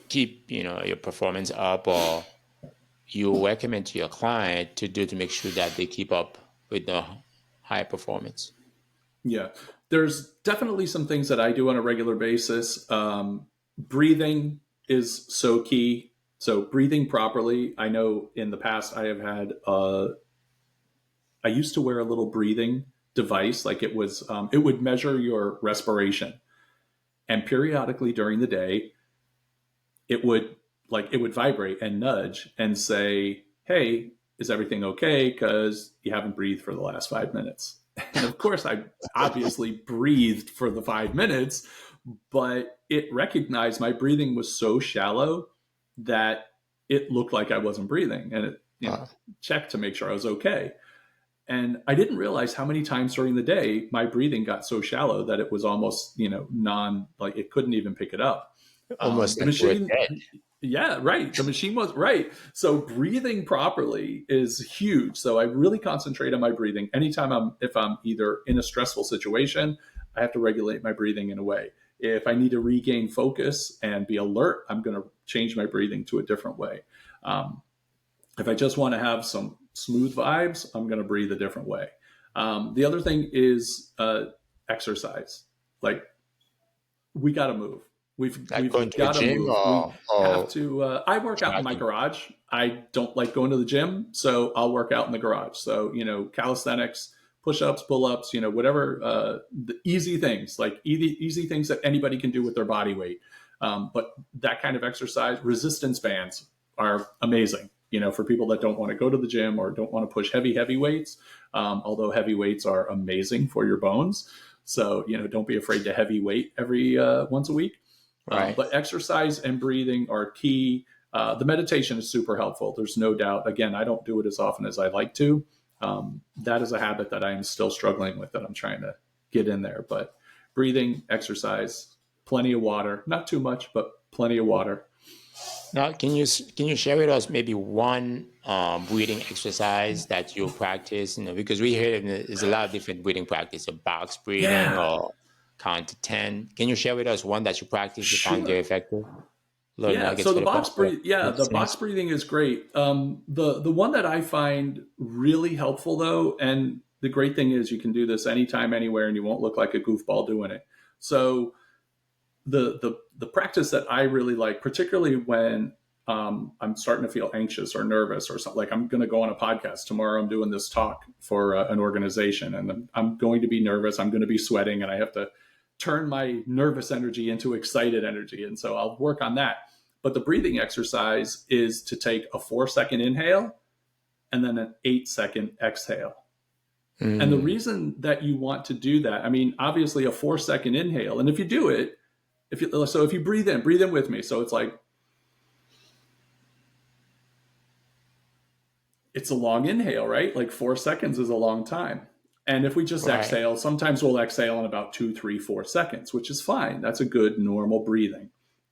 keep, your performance up, or you recommend to your client to do to make sure that they keep up with the high performance? Yeah, there's definitely some things that I do on a regular basis. Breathing is so key. So breathing properly. I know in the past I have had. I used to wear a little breathing device, like it would measure your respiration, and periodically during the day, it would it would vibrate and nudge and say, "Hey, is everything okay? Because you haven't breathed for the last 5 minutes." And of course, I obviously breathed for the 5 minutes, but it recognized my breathing was so shallow that it looked like I wasn't breathing, and it Uh, checked to make sure I was okay. And I didn't realize how many times during the day my breathing got so shallow that it was almost it couldn't even pick it up. Almost The like you were machine, dead. yeah, right. The machine was right. So breathing properly is huge. So I really concentrate on my breathing. If I'm either in a stressful situation, I have to regulate my breathing in a way. If I need to regain focus and be alert, I'm going to change my breathing to a different way. Um, if I just want to have some smooth vibes, I'm going to breathe a different way. The other thing is exercise. Like, we got to move. Like We've going to a got to gym move. We have or to. I work out in my jogging. garage. I don't like going to the gym, so I'll work out in the garage. So calisthenics, push-ups, pull-ups, whatever the easy things, like easy things that anybody can do with their body weight. But that kind of exercise, resistance bands are amazing. For people that don't want to go to the gym or don't want to push heavy weights, although heavy weights are amazing for your bones. So don't be afraid to heavy weight every once a week. Right. But exercise and breathing are key. The meditation is super helpful. There's no doubt. Again, I don't do it as often as I'd like to. That is a habit that I am still struggling with, that I'm trying to get in there. But breathing, exercise, plenty of water, not too much, but plenty of water. Now, can you share with us maybe one breathing exercise that you practice? Because we hear there's a lot of different breathing practice, a box breathing Yeah, or count to 10. Can you share with us one that you practice you found very sure. effective? Little Yeah, nuggets so for the the box listeners. breathing is great. The one that I find really helpful though, and the great thing is you can do this anytime, anywhere, and you won't look like a goofball doing it. So the practice that I really like, particularly when I'm starting to feel anxious or nervous or something, like I'm going to go on a podcast tomorrow. I'm doing this talk for an organization, and I'm going to be nervous. I'm going to be sweating, and I have to turn my nervous energy into excited energy, and so I'll work on that. But the breathing exercise is to take a 4-second inhale and then an 8-second exhale. And the Mm, reason that you want to do that, I mean, obviously a 4 second inhale. And if you do it, if you breathe in with me. So it's like, it's a long inhale, right? Like 4 seconds is a long time. And if we just right, exhale, sometimes we'll exhale in about 2, 3, 4 seconds, which is fine. That's a good normal breathing.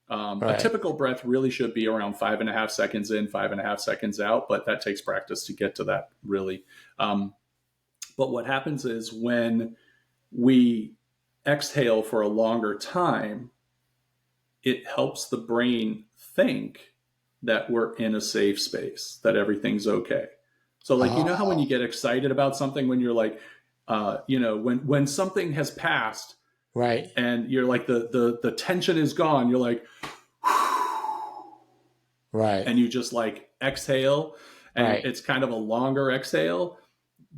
A right. typical breath really should be around 5.5 seconds in, 5.5 seconds out, but that takes practice to get to that really. But what happens is when we exhale for a longer time, it helps the brain think that we're in a safe space, that everything's okay. So, like, you know how when Oh, you get excited about something, when you're like, when something has passed right, and you're like the tension is gone, you're like, right, and you just like exhale, and right, it's kind of a longer exhale.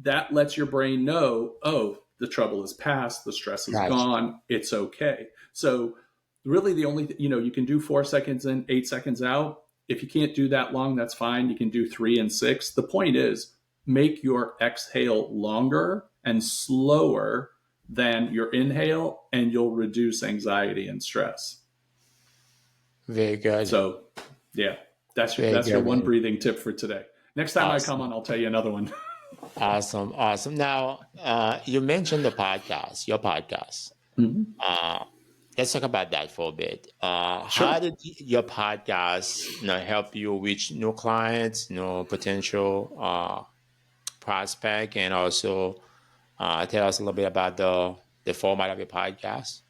That lets your brain know, oh, the trouble is past, the stress is right, gone, it's okay. So really the only, you can do 4 seconds in, 8 seconds out. If you can't do that long, that's fine. You can do 3 and 6. The point is, make your exhale longer and slower than your inhale, and you'll reduce anxiety and stress. very good, So yeah, very that's your good, one man. breathing tip for today. Next time I come Awesome, on, I'll tell you another one. awesome, awesome. Now, you mentioned the podcast, your podcast. Mhm. Uh, let's talk about that for a bit. How Sure. did your podcast, help you reach new clients, potential prospect, and also tell us a little bit about the format of your podcast?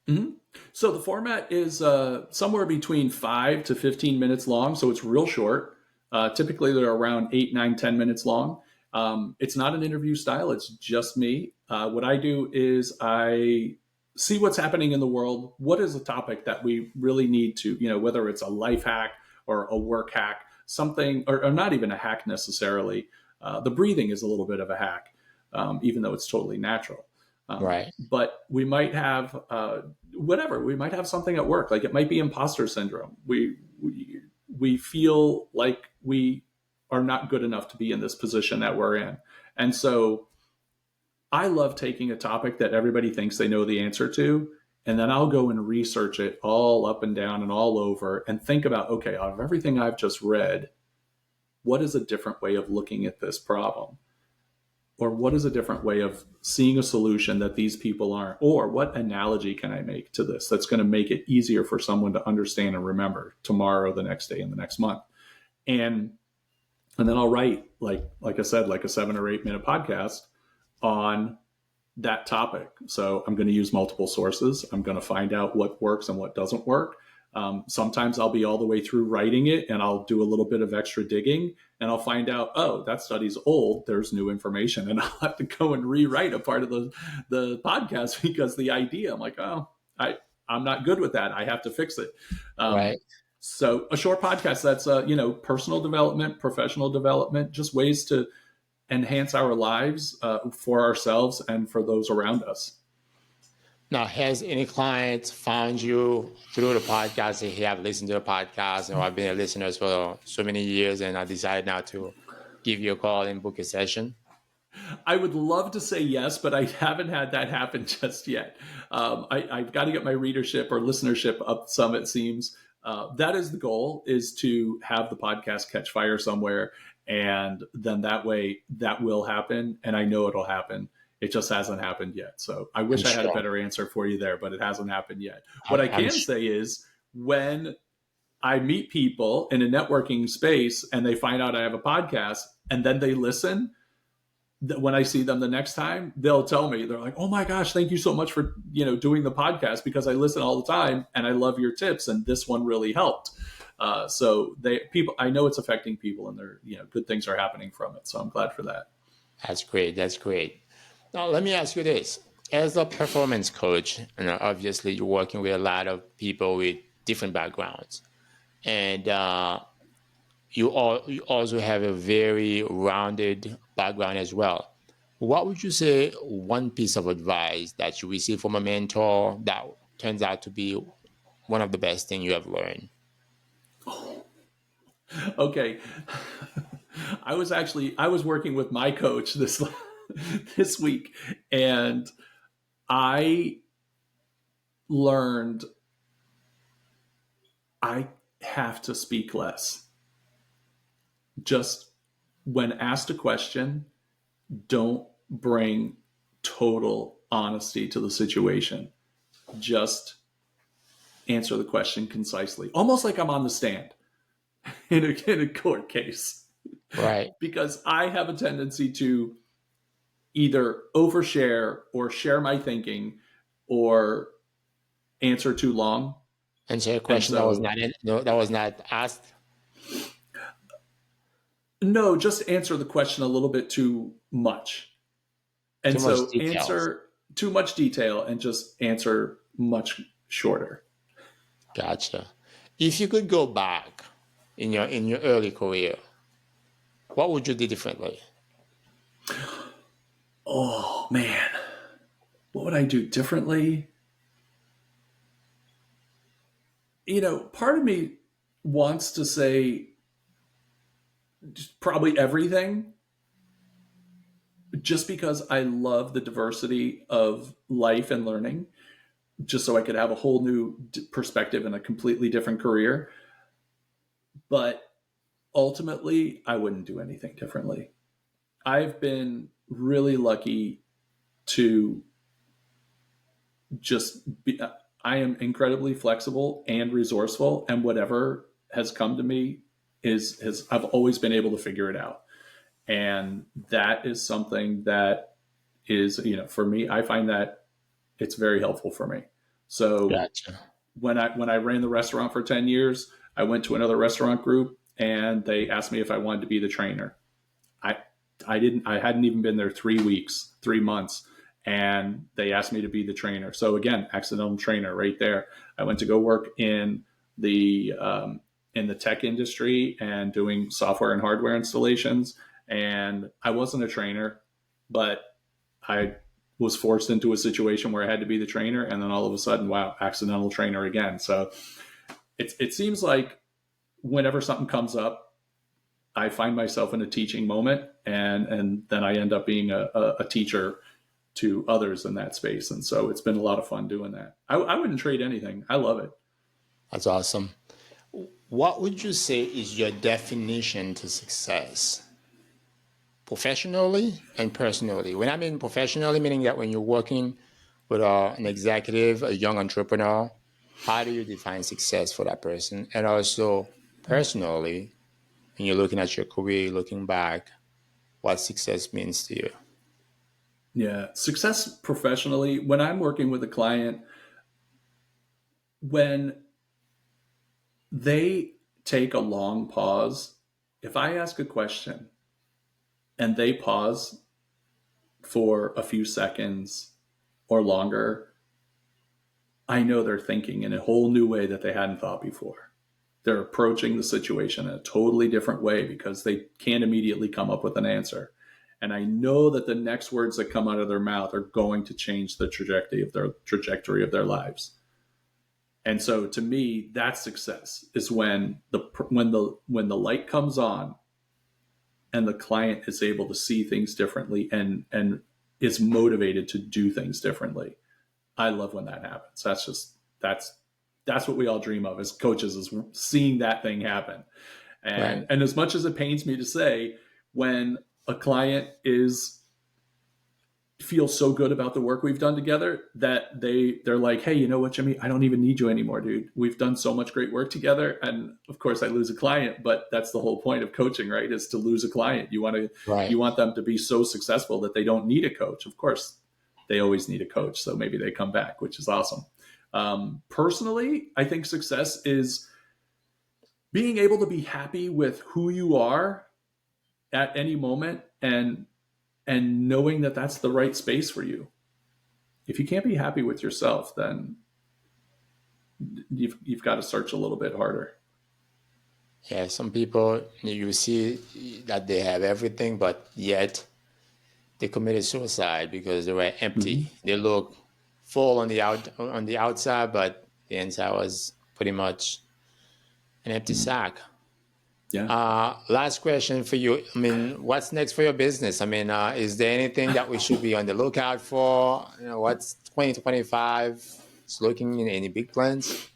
Mhm. So the format is somewhere between 5 to 15 minutes long, so it's real short. Typically, they're around 8, 9, 10 minutes long. It's not an interview style; it's just me. What I do is I see what's happening in the world. What is a topic that we really need to, whether it's a life hack or a work hack, something, or not even a hack necessarily. The breathing is a little bit of a hack, even though it's totally natural. Right. But we might have whatever. We might have something at work, like it might be imposter syndrome. We feel like we are not good enough to be in this position that we're in, and so I love taking a topic that everybody thinks they know the answer to, and then I'll go and research it all up and down and all over, and think about, okay, out of everything I've just read, what is a different way of looking at this problem? Or what is a different way of seeing a solution that these people aren't? Or what analogy can I make to this that's going to make it easier for someone to understand and remember tomorrow, the next day, and the next month? And and then I'll write, like I said, like a 7 or 8 minute podcast on that topic. So I'm going to use multiple sources. I'm going to find out what works and what doesn't work. Sometimes I'll be all the way through writing it and I'll do a little bit of extra digging and I'll find out, oh, that study's old. There's new information. And I'll have to go and rewrite a part of the podcast because the idea, I'm like, oh, I'm not good with that. I have to fix it. Right. So a short podcast that's, personal development, professional development, just ways to enhance our lives for ourselves and for those around us. Now, has any client found you through the podcast? They have listened to the podcast, or I've been a listener for so many years, and I decided now to give you a call and book a session. I would love to say yes, but I haven't had that happen just yet. I've got to get my readership or listenership up some, it seems. That is the goal, is to have the podcast catch fire somewhere. And then that way that will happen. And I know it'll happen. It just hasn't happened yet. So I I'm wish I had a sure. better answer for you there, but it hasn't happened yet. What I I'm can sure. say is when I meet people in a networking space and they find out I have a podcast and then they listen, when I see them the next time, they'll tell me, they're like, "Oh my gosh, thank you so much for doing the podcast because I listen all the time and I love your tips and this one really helped." So I know it's affecting people and they're good things are happening from it. So I'm glad for that. That's great. That's great. Now, let me ask you this. As a performance coach, obviously you're working with a lot of people with different backgrounds. And you also have a very rounded background as well. What would you say one piece of advice that you received from a mentor that turns out to be one of the best things you have learned? Okay, I was working with my coach this this week, and I learned I have to speak less. Just when asked a question, don't bring total honesty to the situation. Just answer the question concisely, almost like I'm on the stand in a court case, Right. because I have a tendency to either overshare or share my thinking or answer too long. And so a And question that was so, not no, that was not asked. no, just answer the question a little bit too much. Too And much so, details. answer too much detail and just answer much shorter. Gotcha. If you could go back in your early career, what would you do differently? Oh, man. What would I do differently? Part of me wants to say just probably everything, just because I love the diversity of life and learning, just so I could have a whole new perspective and a completely different career. But ultimately, I wouldn't do anything differently. I've been really lucky to just be, I am incredibly flexible and resourceful, and whatever has come to me is I've always been able to figure it out. And that is something that is, for me, I find that it's very helpful for me. So Gotcha. when I ran the restaurant for 10 years, I went to another restaurant group and they asked me if I wanted to be the trainer. I I hadn't even been there 3 weeks, 3 months, and they asked me to be the trainer. So again, accidental trainer right there. I went to go work the in the tech industry and doing software and hardware installations. And I wasn't a trainer, but I was forced into a situation where I had to be the trainer, and then all of a sudden, wow, accidental trainer again. So it seems like whenever something comes up, I find myself in a teaching moment, and then I end up being a teacher to others in that space. And so it's been a lot of fun doing that. I wouldn't trade anything. I love it. That's awesome. What would you say is your definition to success, professionally and personally? When I mean professionally, meaning that when you're working with an executive, a young entrepreneur, how do you define success for that person? And also personally, when you're looking at your career, looking back, what success means to you. Yeah, success professionally. When I'm working with a client, when they take a long pause, if I ask a question and they pause for a few seconds or longer, I know they're thinking in a whole new way that they hadn't thought before. They're approaching the situation in a totally different way because they can't immediately come up with an answer. And I know that the next words that come out of their mouth are going to change the trajectory of their lives. And so to me, that's success is when the light comes on and the client is able to see things differently and is motivated to do things differently. I love when that happens. That's what we all dream of as coaches, is seeing that thing happen. And Right. and as much as it pains me to say, when a client is feels so good about the work we've done together that they're like, hey, you know what, Jimmy, I don't even need you anymore, dude. We've done so much great work together. And of course I lose a client, but that's the whole point of coaching, right? Is to lose a client. You Right. want them to be so successful that they don't need a coach. Of course they always need a coach, so maybe they come back, which is awesome. Personally, I think success is being able to be happy with who you are at any moment, and knowing that that's the right space for you. If you can't be happy with yourself, then you've got to search a little bit harder. Yeah, some people you see that they have everything, but yet they committed suicide because they were Mm-hmm. empty. They look full on the outside, but the inside was pretty much an empty sack. Yeah. Last question for you. I mean, what's next for your business? I mean, is there anything that we should be on the lookout for? You know, what's 2025 is looking in any big plans?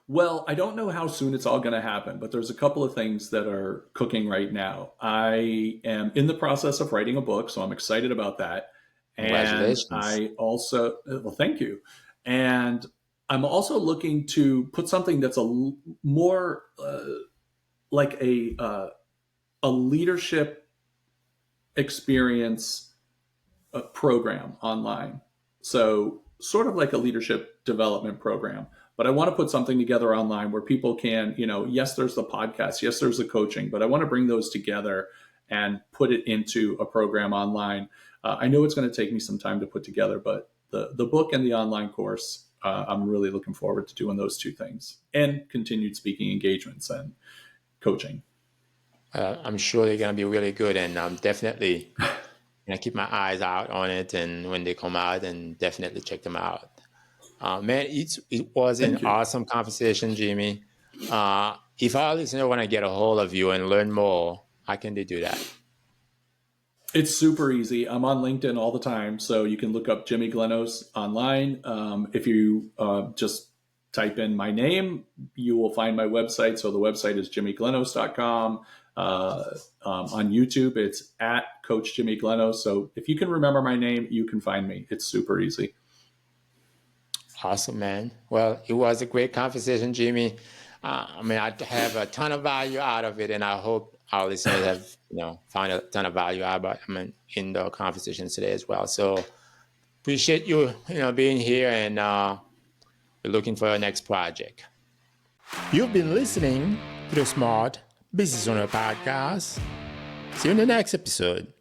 Well, I don't know how soon it's all going to happen, but there's a couple of things that are cooking right now. I am in the process of writing a book, so I'm excited about that. And Congratulations. I also, well, thank you. And I'm also looking to put something that's more like a leadership experience program online. So, sort of like a leadership development program. But I want to put something together online where people can, yes, there's the podcast, yes, there's the coaching, but I want to bring those together and put it into a program online. I know it's going to take me some time to put together, but the book and the online course, I'm really looking forward to doing those two things and continued speaking engagements and coaching. I'm sure they're going to be really good, and I'm definitely going to keep my eyes out on it. And when they come out, and definitely check them out. Man, it was an Thank you. awesome conversation, Jimmy. If our listener want to get a hold of you and learn more, how can they do that? It's super easy. I'm on LinkedIn all the time, so you can look up Jimmy Glenos online. If you just type in my name, you will find my website. So the website is jimmyglenos.com. On YouTube, it's at Coach Jimmy Glenos. So if you can remember my name, you can find me. It's super easy. Awesome, man. Well, it was a great conversation, Jimmy. I mean, I have a ton of value out of it, and I hope our listeners have, found a ton of value out of, in the conversation today as well. So appreciate you, being here, and we're looking for your next project. You've been listening to the Smart Business Owner Podcast. See you in the next episode.